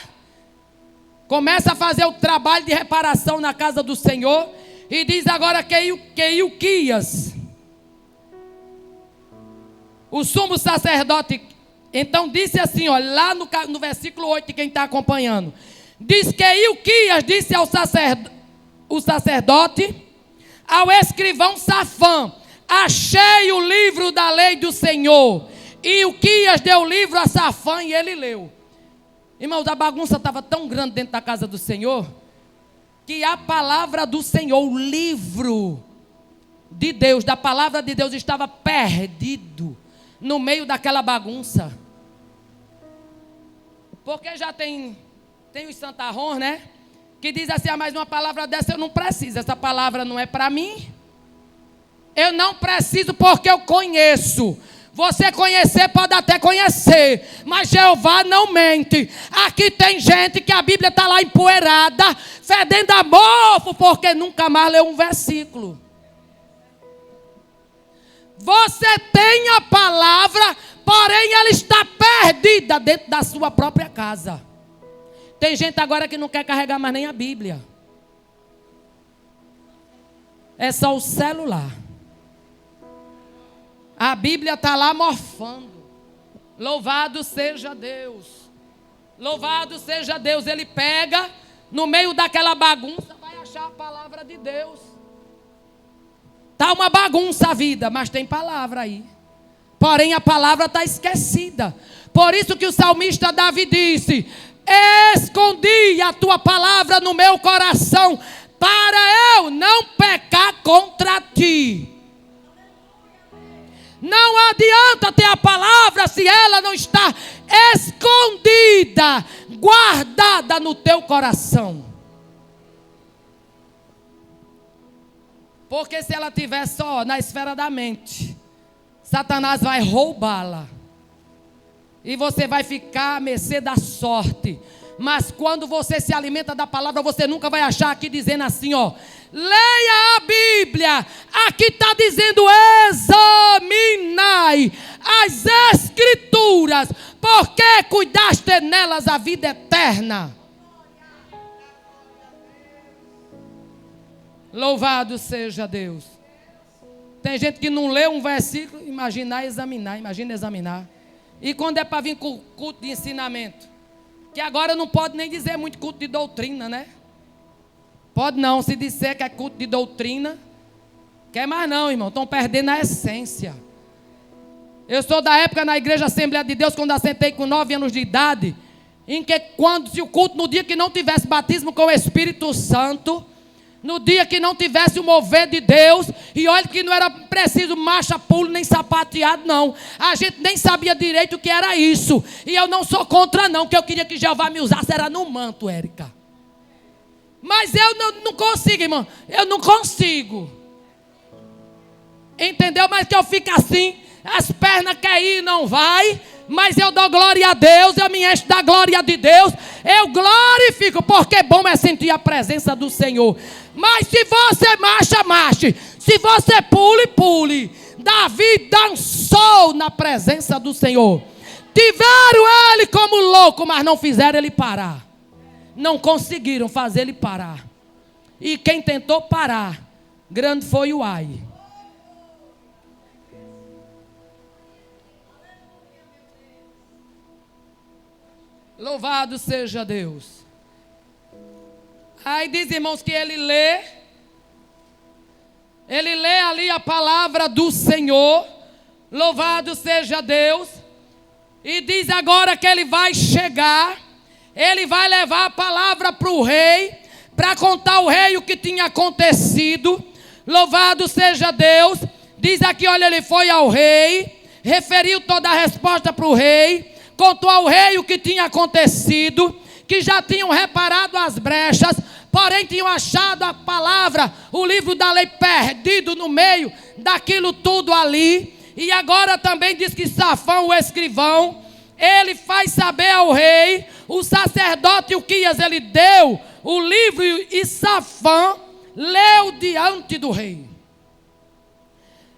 Começa a fazer o trabalho de reparação na casa do Senhor. E diz agora que Ilquias, o sumo sacerdote, então disse assim, ó, lá no versículo 8, quem está acompanhando. Diz que Ilquias disse ao sacerdote, ao escrivão Safã: achei o livro da lei do Senhor. E Ilquias deu o livro a Safã e ele leu. Irmãos, a bagunça estava tão grande dentro da casa do Senhor, que a palavra do Senhor, o livro de Deus, da palavra de Deus, estava perdido no meio daquela bagunça. Porque já tem os santarrões, né? Que diz assim, mas uma palavra dessa eu não preciso, essa palavra não é para mim. Eu não preciso porque eu conheço. Você conhecer pode até conhecer, mas Jeová não mente. Aqui tem gente que a Bíblia está lá empoeirada, fedendo a mofo, porque nunca mais leu um versículo. Você tem a palavra, porém ela está perdida dentro da sua própria casa. Tem gente agora que não quer carregar mais nem a Bíblia. É só o celular. A Bíblia está lá morfando. Louvado seja Deus. Louvado seja Deus. Ele pega, no meio daquela bagunça, vai achar a palavra de Deus. Está uma bagunça a vida, mas tem palavra aí. Porém a palavra está esquecida. Por isso que o salmista Davi disse: escondi a tua palavra no meu coração, para eu não pecar contra ti. Não adianta ter a palavra se ela não está escondida, guardada no teu coração. Porque se ela estiver só na esfera da mente, Satanás vai roubá-la. E você vai ficar à mercê da sorte. Mas quando você se alimenta da palavra, você nunca vai achar aqui dizendo assim, ó: leia a Bíblia. Aqui está dizendo: examinai as Escrituras, porque cuidaste nelas a vida eterna. Louvado seja Deus. Tem gente que não lê um versículo, imagina examinar. E quando é para vir com culto de ensinamento, que agora não pode nem dizer muito culto de doutrina, né? Pode não, se disser que é culto de doutrina, quer mais não, irmão, estão perdendo a essência. Eu sou da época na Igreja Assembleia de Deus, quando assentei com 9 anos de idade, em que se o culto, no dia que não tivesse batismo com o Espírito Santo, no dia que não tivesse o mover de Deus, e olha que não era preciso marcha, pulo, nem sapateado, não. A gente nem sabia direito o que era isso. E eu não sou contra, não, que eu queria que Jeová me usasse, era no manto, Érica. Mas eu não consigo, irmão. Eu não consigo. Entendeu? Mas que eu fico assim, as pernas querem ir, não vai. Mas eu dou glória a Deus, eu me encho da glória de Deus. Eu glorifico, porque bom é sentir a presença do Senhor. Mas se você marcha, marche. Se você pule, pule. Davi dançou na presença do Senhor. Tiveram ele como louco, mas não fizeram ele parar. Não conseguiram fazer ele parar. E quem tentou parar, grande foi o ai. Louvado seja Deus. Aí diz, irmãos, que ele lê ali a palavra do Senhor. Louvado seja Deus. E diz agora que ele vai chegar. Ele vai levar a palavra para o rei, para contar ao rei o que tinha acontecido. Louvado seja Deus. Diz aqui, olha, ele foi ao rei, referiu toda a resposta para o rei, contou ao rei o que tinha acontecido, que já tinham reparado as brechas, porém tinham achado a palavra, o livro da lei perdido no meio daquilo tudo ali. E agora também diz que Safão, o escrivão, ele faz saber ao rei, o sacerdote Uquias, ele deu o livro e Safão leu diante do rei.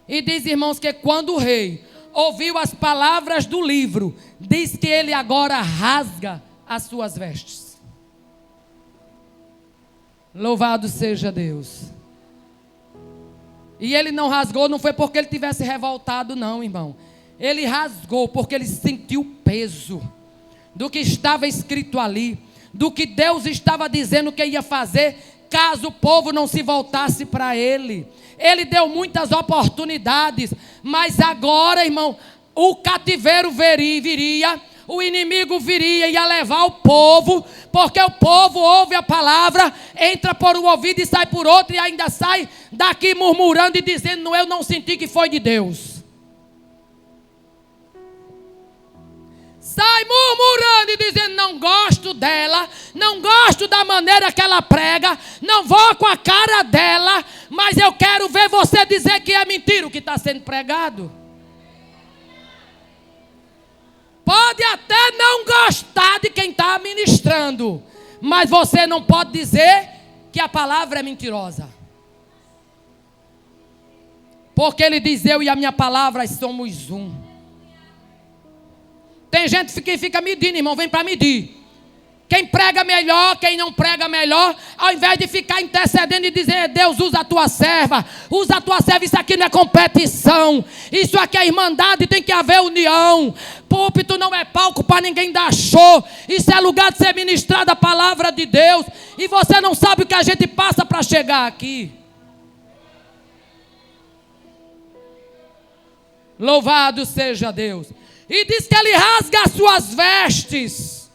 E diz, irmãos, que quando o rei ouviu as palavras do livro, diz que ele agora rasga as suas vestes. Louvado seja Deus. E ele não rasgou, não foi porque ele tivesse revoltado, não, irmão. Ele rasgou porque ele sentiu o peso do que estava escrito ali, do que Deus estava dizendo que ia fazer, caso o povo não se voltasse para ele. Ele deu muitas oportunidades, mas agora, irmão, o cativeiro viria, o inimigo viria e ia levar o povo, porque o povo ouve a palavra, entra por um ouvido e sai por outro, e ainda sai daqui murmurando e dizendo: eu não senti que foi de Deus. Sai murmurando e dizendo: não gosto dela, não gosto da maneira que ela prega, não vou com a cara dela, mas eu quero ver você dizer que é mentira o que está sendo pregado. Pode até não gostar de quem está ministrando, mas você não pode dizer que a palavra é mentirosa. Porque ele diz: eu e a minha palavra somos um. Tem gente que fica medindo, irmão, vem para medir. Quem prega melhor, quem não prega melhor, ao invés de ficar intercedendo e dizer: Deus, usa a tua serva, isso aqui não é competição, isso aqui é irmandade, tem que haver união. Púlpito não é palco para ninguém dar show, isso é lugar de ser ministrada a palavra de Deus, e você não sabe o que a gente passa para chegar aqui. Louvado seja Deus. E diz que ele rasga as suas vestes.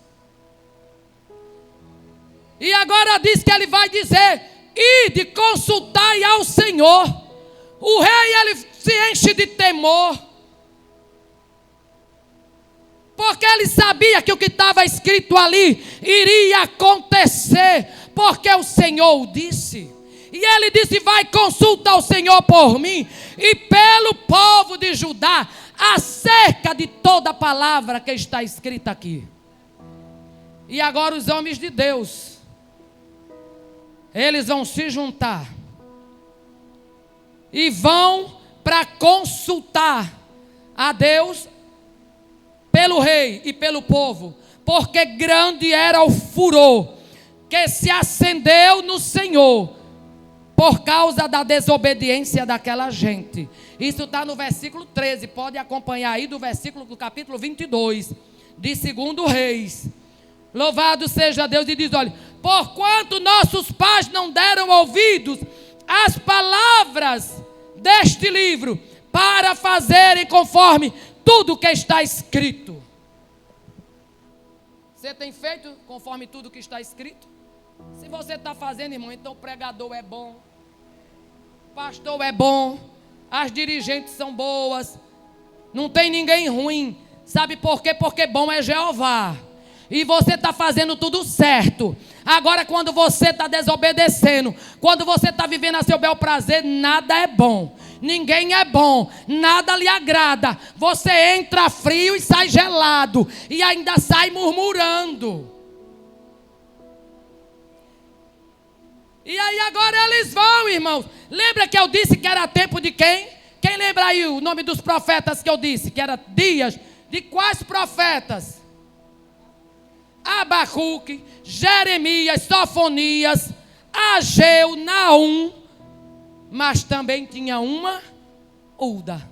E agora diz que ele vai dizer: ide, consultai ao Senhor. O rei, ele se enche de temor, porque ele sabia que o que estava escrito ali iria acontecer, porque o Senhor o disse. E ele disse: vai, consulta ao Senhor por mim e pelo povo de Judá, acerca de toda a palavra que está escrita aqui. E agora os homens de Deus, eles vão se juntar e vão para consultar a Deus pelo rei e pelo povo, porque grande era o furor que se acendeu no Senhor por causa da desobediência daquela gente. Isso está no versículo 13, pode acompanhar aí do versículo do capítulo 22, de 2 Reis. Louvado seja Deus. E diz: olha, porquanto nossos pais não deram ouvidos às palavras deste livro, para fazerem conforme tudo que está escrito. Você tem feito conforme tudo que está escrito? Se você está fazendo, irmão, então o pregador é bom, pastor é bom, as dirigentes são boas, não tem ninguém ruim. Sabe por quê? Porque bom é Jeová, e você está fazendo tudo certo. Agora, quando você está desobedecendo, quando você está vivendo a seu bel prazer, nada é bom, ninguém é bom, nada lhe agrada. Você entra frio e sai gelado, e ainda sai murmurando. E aí agora eles vão, irmãos. Lembra que eu disse que era tempo de quem? Quem lembra aí o nome dos profetas que eu disse? Que era dias de quais profetas? Abacuque, Jeremias, Sofonias, Ageu, Naum. Mas também tinha uma Ulda.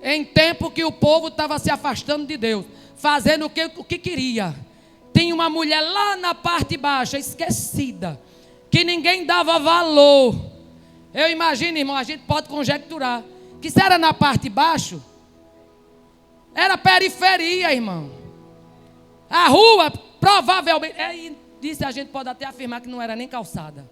Em tempo que o povo estava se afastando de Deus, fazendo o que queria. Tinha uma mulher lá na parte baixa, esquecida, que ninguém dava valor. Eu imagino, irmão, a gente pode conjecturar que se era na parte de baixo, era periferia, irmão. A rua, provavelmente, disse, a gente pode até afirmar que não era nem calçada.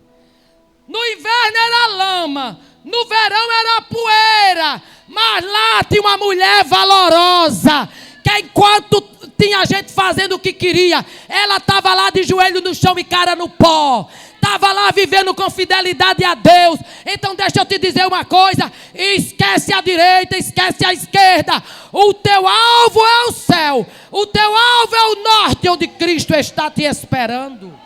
No inverno era lama, no verão era poeira, mas lá tinha uma mulher valorosa, que enquanto tinha gente fazendo o que queria, ela estava lá de joelho no chão e cara no pó. Estava lá vivendo com fidelidade a Deus. Então deixa eu te dizer uma coisa: esquece a direita, esquece a esquerda. O teu alvo é o céu, o teu alvo é o norte, onde Cristo está te esperando.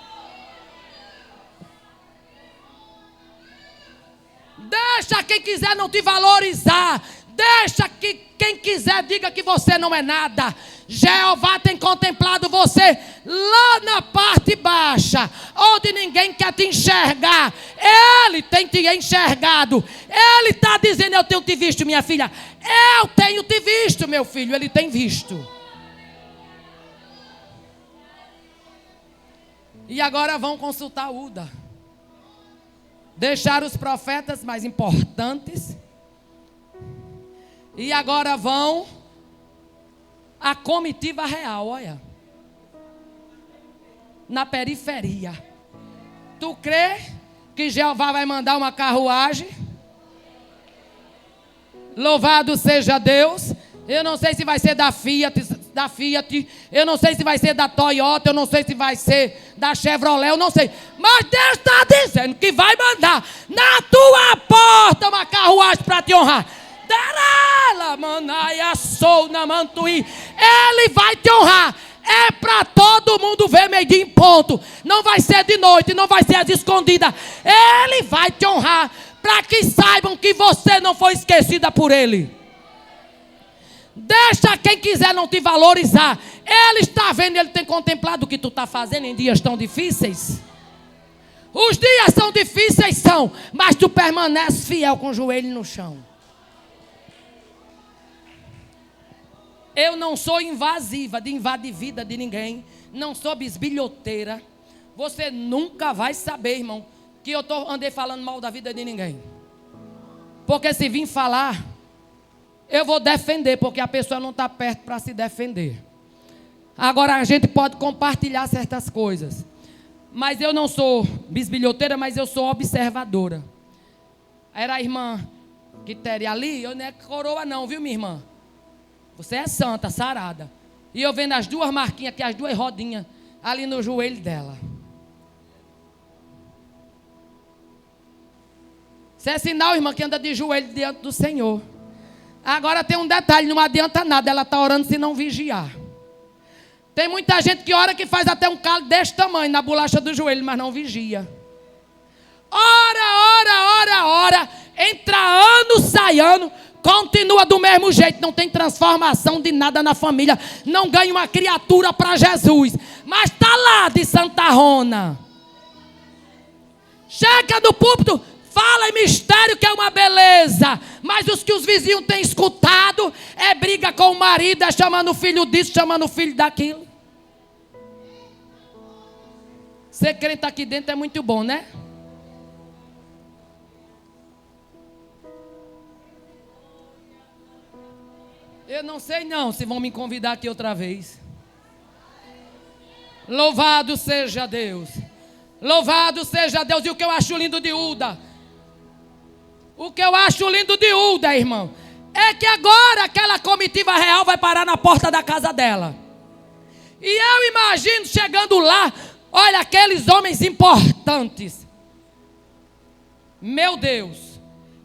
Deixa quem quiser não te valorizar, deixa que quem quiser diga que você não é nada. Jeová tem contemplado você lá na parte baixa, onde ninguém quer te enxergar. Ele tem te enxergado. Ele está dizendo: eu tenho te visto, minha filha. Eu tenho te visto, meu filho. Ele tem visto. E agora vão consultar Ulda. Deixaram os profetas mais importantes. E agora vão a comitiva real, olha. Na periferia. Tu crê que Jeová vai mandar uma carruagem? Louvado seja Deus. Eu não sei se vai ser da Fiat, eu não sei se vai ser da Toyota, eu não sei se vai ser da Chevrolet, eu não sei. Mas Deus está dizendo que vai mandar na tua porta uma carruagem para te honrar. Ele vai te honrar. É para todo mundo ver meio-dia em ponto. Não vai ser de noite, não vai ser às escondidas. Ele vai te honrar para que saibam que você não foi esquecida por Ele. Deixa quem quiser não te valorizar. Ele está vendo, Ele tem contemplado o que tu está fazendo em dias tão difíceis. Os dias são difíceis, são, mas tu permaneces fiel com o joelho no chão. Eu não sou invasiva de invadir vida de ninguém. Não sou bisbilhoteira. Você nunca vai saber, irmão, que eu andei falando mal da vida de ninguém. Porque se vir falar, eu vou defender, porque a pessoa não está perto para se defender. Agora a gente pode compartilhar certas coisas. Mas eu não sou bisbilhoteira, mas eu sou observadora. Era a irmã Quitéria ali, eu não é coroa não, viu minha irmã? Você é santa, sarada. E eu vendo as duas marquinhas aqui, as duas rodinhas ali no joelho dela. Isso é sinal, irmã, que anda de joelho diante do Senhor. Agora tem um detalhe, não adianta nada, ela está orando se não vigiar. Tem muita gente que ora que faz até um calo desse tamanho na bolacha do joelho, mas não vigia. Ora. Entra ano, sai ano, continua do mesmo jeito, não tem transformação de nada na família, não ganha uma criatura para Jesus, mas está lá de Santa Rona. Chega no púlpito, fala em mistério que é uma beleza, mas os que os vizinhos têm escutado é briga com o marido, é chamando o filho disso, chamando o filho daquilo. Ser crente aqui dentro é muito bom, né? Eu não sei não se vão me convidar aqui outra vez. Louvado seja Deus. Louvado seja Deus. E o que eu acho lindo de Uda? O que eu acho lindo de Uda, irmão, é que agora aquela comitiva real vai parar na porta da casa dela. E eu imagino chegando lá, olha aqueles homens importantes. Meu Deus.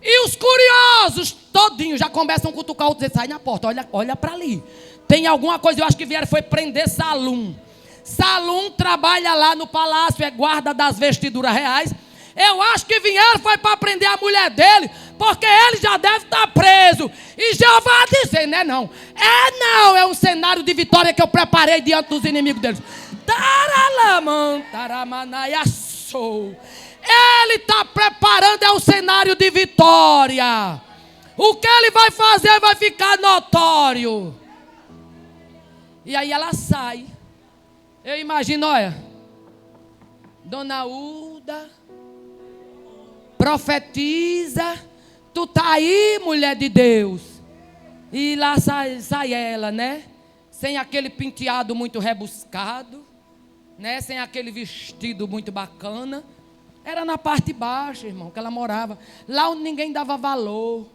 E os curiosos todinhos já começam a cutucar o outro, dizer, sai na porta, olha para ali. Tem alguma coisa, eu acho que vieram foi prender Salum. Salum trabalha lá no palácio, é guarda das vestiduras reais. Eu acho que vieram foi para prender a mulher dele, porque ele já deve estar preso. E Jeová dizer, não. É um cenário de vitória que eu preparei diante dos inimigos deles. Ele está preparando o cenário de vitória. O que ele vai fazer vai ficar notório. E aí ela sai. Eu imagino, olha, Dona Uda, profetiza, tu tá aí, mulher de Deus. E lá sai ela, né? Sem aquele penteado muito rebuscado, né? Sem aquele vestido muito bacana. Era na parte baixa, irmão, que ela morava. Lá onde ninguém dava valor.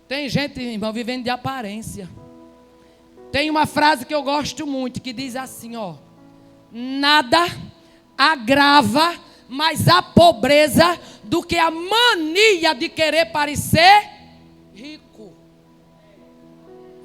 Tem gente, irmão, vivendo de aparência. Tem uma frase que eu gosto muito, que diz assim, ó. Nada agrava mais a pobreza do que a mania de querer parecer rico.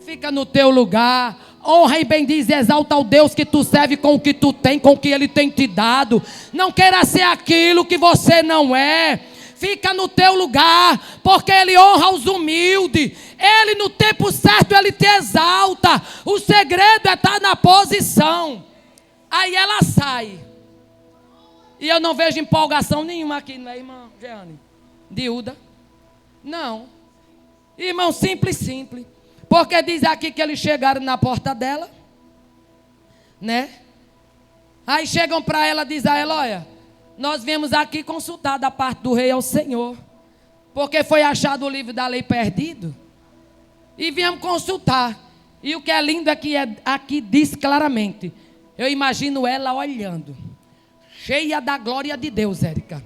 Fica no teu lugar. Honra e bendiz e exalta ao Deus que tu serve com o que tu tem, com o que Ele tem te dado. Não queira ser aquilo que você não é. Fica no teu lugar, porque Ele honra os humildes. Ele no tempo certo, Ele te exalta. O segredo é estar na posição. Aí ela sai. E eu não vejo empolgação nenhuma aqui, não é, irmã Jeane? De Uda? Não. Irmão, simples. Porque diz aqui que eles chegaram na porta dela, né? Aí chegam para ela, diz a ela, olha, nós viemos aqui consultar da parte do rei ao Senhor. porque foi achado o livro da lei perdido, e viemos consultar. E o que é lindo aqui, aqui diz claramente, eu imagino ela olhando, cheia da glória de Deus, Érica.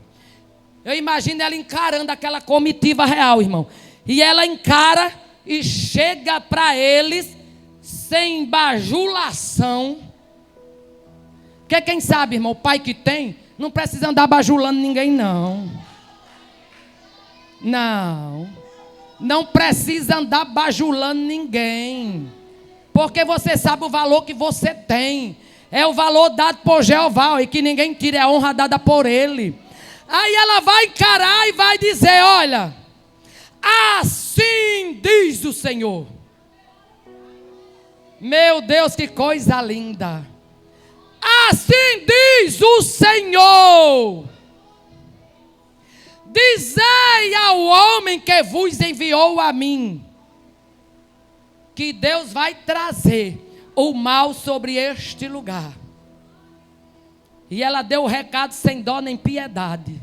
Eu imagino ela encarando aquela comitiva real, irmão. E ela encara e chega para eles sem bajulação. Porque quem sabe, irmão, o pai que tem, não precisa andar bajulando ninguém, não. Não precisa andar bajulando ninguém. Porque você sabe o valor que você tem. É o valor dado por Jeová, e que ninguém tire a honra dada por Ele. Aí ela vai encarar e vai dizer, olha, assim diz o Senhor. Meu Deus, que coisa linda. Assim diz o Senhor. Dizei ao homem que vos enviou a mim, que Deus vai trazer o mal sobre este lugar. E ela deu o recado sem dó nem piedade.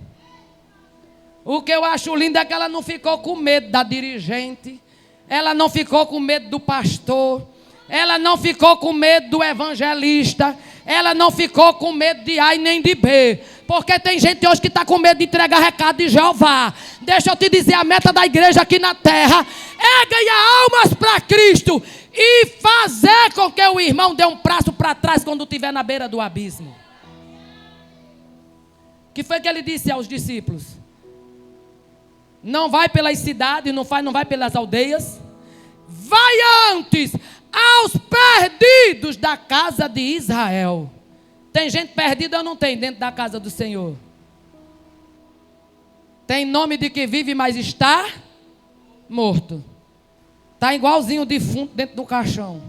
O que eu acho lindo é que ela não ficou com medo da dirigente, ela não ficou com medo do pastor, ela não ficou com medo do evangelista, ela não ficou com medo de A e nem de B. Porque tem gente hoje que está com medo de entregar recado de Jeová. Deixa eu te dizer, a meta da igreja aqui na terra é ganhar almas para Cristo e fazer com que o irmão dê um passo para trás quando estiver na beira do abismo. O que foi que ele disse aos discípulos? Não vai pelas cidades, não vai pelas aldeias. Vai antes aos perdidos da casa de Israel. Tem gente perdida ou não tem dentro da casa do Senhor? Tem nome de que vive, mas está morto. Está igualzinho o defunto dentro do caixão.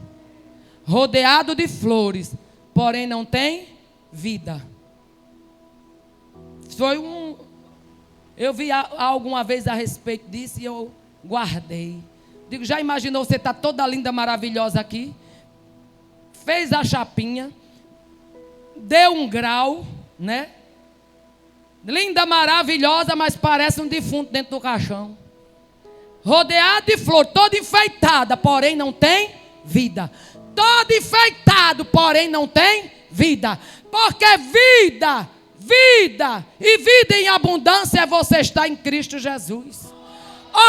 Rodeado de flores, porém não tem vida. Eu vi alguma vez a respeito disso e eu guardei. Digo, já imaginou você estar toda linda, maravilhosa aqui? Fez a chapinha, deu um grau, né? Linda, maravilhosa, mas parece um defunto dentro do caixão. Rodeado de flor, toda enfeitada, porém não tem vida. Todo enfeitado, porém não tem vida. Porque vida e vida em abundância é você estar em Cristo Jesus.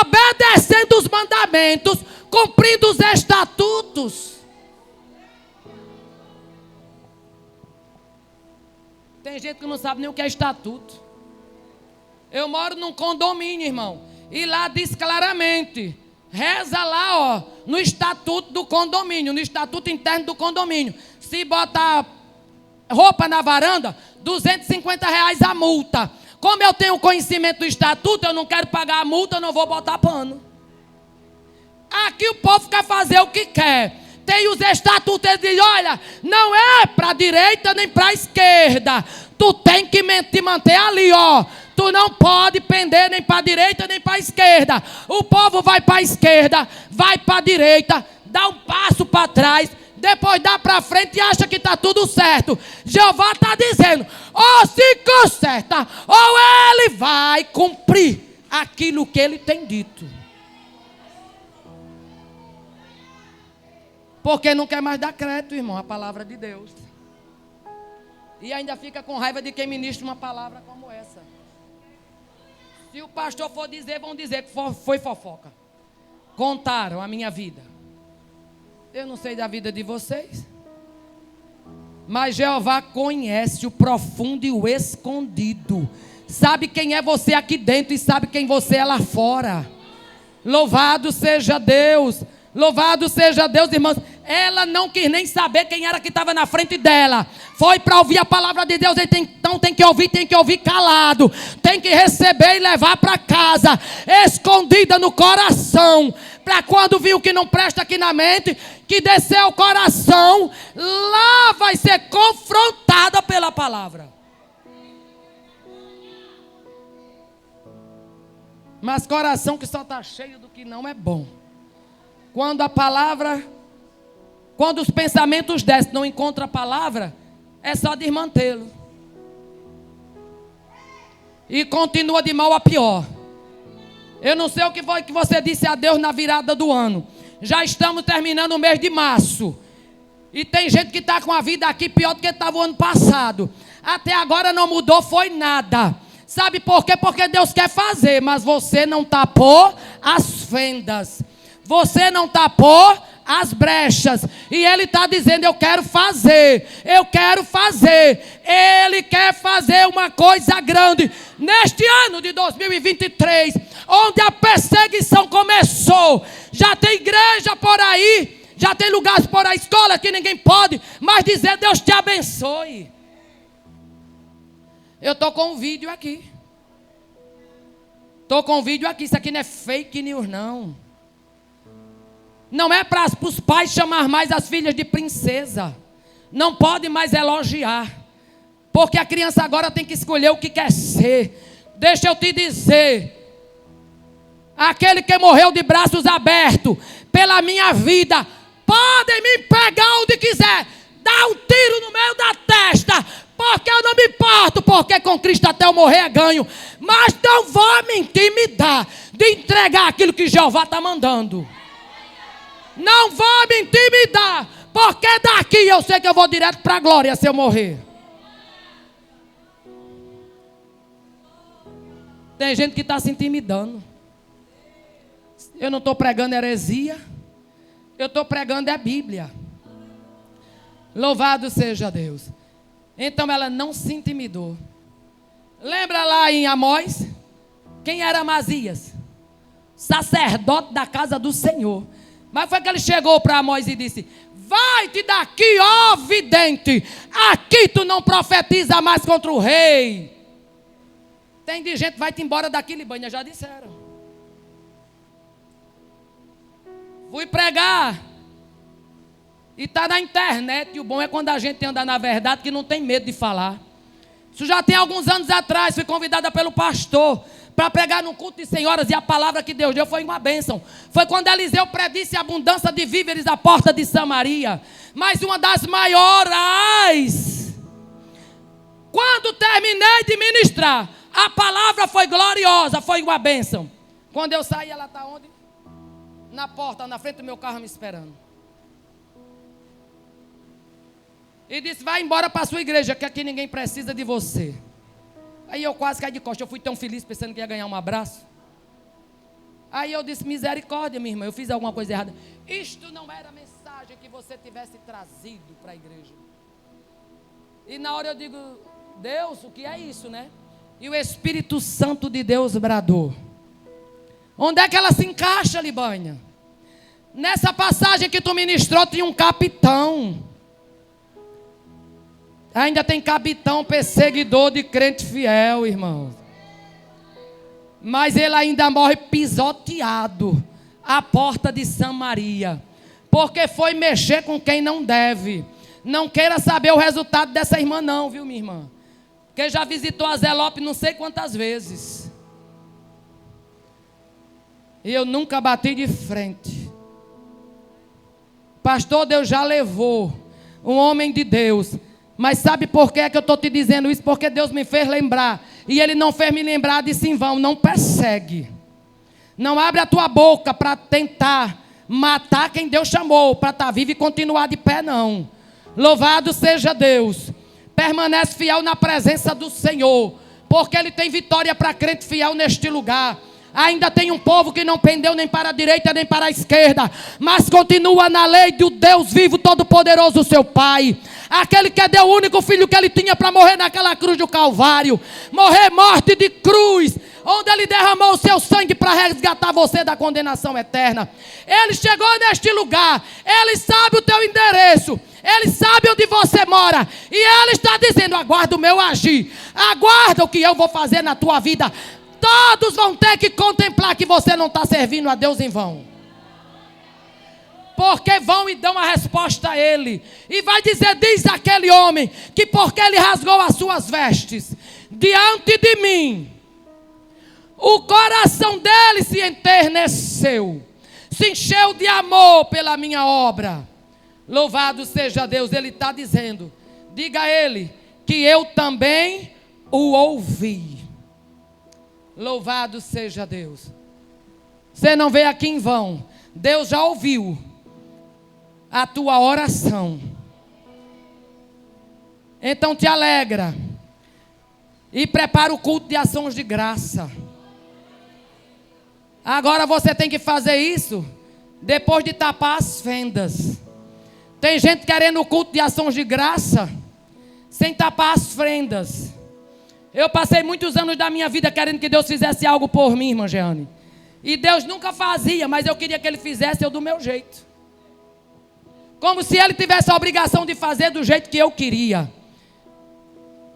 Obedecendo os mandamentos, cumprindo os estatutos. Tem gente que não sabe nem o que é estatuto. Eu moro num condomínio, irmão, e lá diz claramente, reza lá, ó, no estatuto do condomínio, no estatuto interno do condomínio. Se botar roupa na varanda, R$250 a multa. Como eu tenho conhecimento do estatuto, eu não quero pagar a multa, eu não vou botar pano. Aqui o povo quer fazer o que quer. Tem os estatutos, eles dizem, olha, não é para a direita nem para a esquerda. Tu tem que te manter ali, ó. Tu não pode pender nem para a direita nem para a esquerda. O povo vai para a esquerda, vai para a direita, dá um passo para trás, depois dá para frente e acha que está tudo certo. Jeová está dizendo, ou se conserta, ou ele vai cumprir aquilo que ele tem dito. Porque não quer mais dar crédito, irmão, à palavra de Deus. E ainda fica com raiva de quem ministra uma palavra como essa. Se o pastor for dizer, vão dizer que foi fofoca. Contaram a minha vida. Eu não sei da vida de vocês. Mas Jeová conhece o profundo e o escondido. Sabe quem é você aqui dentro e sabe quem você é lá fora. Louvado seja Deus. Louvado seja Deus, irmãos. Ela não quis nem saber quem era que estava na frente dela. Foi para ouvir a palavra de Deus. Então tem que ouvir calado. Tem que receber e levar para casa, escondida no coração. Para quando vir o que não presta aqui na mente, que descer ao coração, lá vai ser confrontada pela palavra. Mas coração que só está cheio do que não é bom. Quando a palavra, quando os pensamentos descem, não encontra a palavra, é só desmantê-lo. E continua de mal a pior. Eu não sei o que foi que você disse a Deus na virada do ano. Já estamos terminando o mês de março. E tem gente que está com a vida aqui pior do que estava o ano passado. Até agora não mudou, foi nada. Sabe por quê? Porque Deus quer fazer, mas você não tapou as fendas. Você não tapou as brechas. E Ele está dizendo, eu quero fazer. Eu quero fazer. Ele quer fazer uma coisa grande. Neste ano de 2023, onde a perseguição começou. Já tem igreja por aí. Já tem lugares por aí, escola que ninguém pode. Mas dizer, Deus te abençoe. Eu estou com um vídeo aqui. Estou com um vídeo aqui. Isso aqui não é fake news, não. Não é para os pais chamar mais as filhas de princesa. Não pode mais elogiar. Porque a criança agora tem que escolher o que quer ser. Deixa eu te dizer. Aquele que morreu de braços abertos pela minha vida, podem me pegar onde quiser. Dá um tiro no meio da testa. Porque eu não me importo. Porque com Cristo até eu morrer é ganho. Mas não vou me intimidar de entregar aquilo que Jeová está mandando. Não vou me intimidar. Porque daqui eu sei que eu vou direto para a glória se eu morrer. Tem gente que está se intimidando. Eu não estou pregando heresia. Eu estou pregando a Bíblia. Louvado seja Deus. Então ela não se intimidou. Lembra lá em Amós? Quem era Amazias? Sacerdote da casa do Senhor. Mas foi que ele chegou para Amós e disse: vai-te daqui, ó vidente. Aqui tu não profetiza mais contra o rei. Tem de gente, vai-te embora daqui, Libânia, já disseram. Fui pregar. E está na internet. E o bom é quando a gente anda na verdade, que não tem medo de falar. Isso já tem alguns anos atrás. Fui convidada pelo pastor para pregar num culto de senhoras. E a palavra que Deus deu foi uma bênção. Foi quando Eliseu predisse a abundância de víveres à porta de Samaria. Mas uma das maiores. Quando terminei de ministrar, a palavra foi gloriosa. Foi uma bênção. Quando eu saí, ela está onde? Na porta, na frente do meu carro me esperando. E disse, vai embora para a sua igreja, que aqui ninguém precisa de você. Aí eu quase caí de costas. Eu fui tão feliz pensando que ia ganhar um abraço. Aí eu disse, misericórdia, minha irmã, eu fiz alguma coisa errada. Isto não era a mensagem que você tivesse trazido para a igreja. E na hora eu digo, Deus, o que é isso, né? E o Espírito Santo de Deus bradou. Onde é que ela se encaixa, Libânia? Nessa passagem que tu ministrou tinha um capitão. Ainda tem capitão perseguidor de crente fiel, irmão. Mas ele ainda morre pisoteado à porta de Samaria. Porque foi mexer com quem não deve. Não queira saber o resultado dessa irmã não, viu, minha irmã? Porque já visitou a Zelope não sei quantas vezes. E eu nunca bati de frente. Pastor, Deus já levou um homem de Deus. Mas sabe por que é que eu estou te dizendo isso? Porque Deus me fez lembrar. E Ele não fez me lembrar disso em vão. Não persegue. Não abre a tua boca para tentar matar quem Deus chamou. Para estar vivo e continuar de pé, não. Louvado seja Deus. Permanece fiel na presença do Senhor. Porque Ele tem vitória para crente fiel neste lugar. Ainda tem um povo que não pendeu nem para a direita nem para a esquerda, mas continua na lei do Deus vivo, todo-poderoso, seu Pai. Aquele que deu o único filho que ele tinha para morrer naquela cruz do Calvário. Morrer morte de cruz, onde ele derramou o seu sangue para resgatar você da condenação eterna. Ele chegou neste lugar, ele sabe o teu endereço, ele sabe onde você mora. E ele está dizendo, aguarda o meu agir, aguarda o que eu vou fazer na tua vida. Todos vão ter que contemplar que você não está servindo a Deus em vão. Porque vão e dão a resposta a ele. E vai dizer, diz aquele homem, que porque ele rasgou as suas vestes diante de mim, o coração dele se enterneceu, se encheu de amor pela minha obra. Louvado seja Deus. Ele está dizendo, diga a ele, que eu também o ouvi. Louvado seja Deus. Você não veio aqui em vão. Deus já ouviu a tua oração. Então te alegra. E prepara o culto de ações de graça. Agora você tem que fazer isso depois de tapar as fendas. Tem gente querendo o culto de ações de graça sem tapar as fendas. Eu passei muitos anos da minha vida querendo que Deus fizesse algo por mim, irmã Jeane. E Deus nunca fazia, mas eu queria que Ele fizesse eu do meu jeito. Como se Ele tivesse a obrigação de fazer do jeito que eu queria.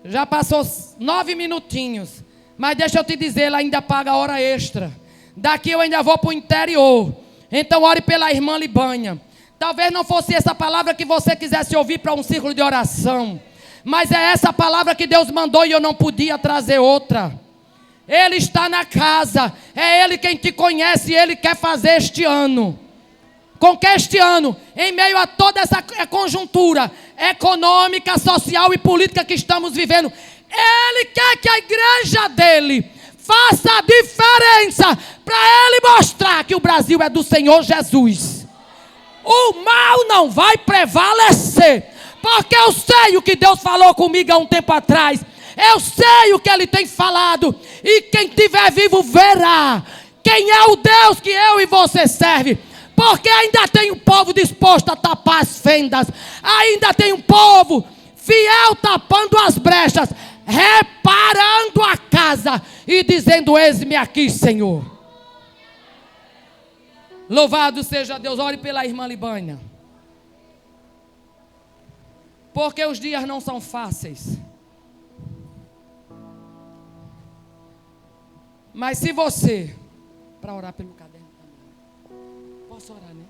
Já passou 9 minutinhos. Mas deixa eu te dizer, Ele ainda paga a hora extra. Daqui eu ainda vou para o interior. Então ore pela irmã Libânia. Talvez não fosse essa palavra que você quisesse ouvir para um círculo de oração. Mas é essa palavra que Deus mandou e eu não podia trazer outra. Ele está na casa. É Ele quem te conhece e Ele quer fazer este ano. Com que este ano, em meio a toda essa conjuntura econômica, social e política que estamos vivendo, Ele quer que a igreja dele faça a diferença para Ele mostrar que o Brasil é do Senhor Jesus. O mal não vai prevalecer, porque eu sei o que Deus falou comigo há um tempo atrás. Eu sei o que Ele tem falado. E quem estiver vivo verá quem é o Deus que eu e você serve. Porque ainda tem um povo disposto a tapar as fendas. Ainda tem um povo fiel tapando as brechas, reparando a casa e dizendo: eis-me aqui, Senhor. Louvado seja Deus. Ore pela irmã Libânia. Porque os dias não são fáceis. Mas se você, para orar pelo caderno também, posso orar, né?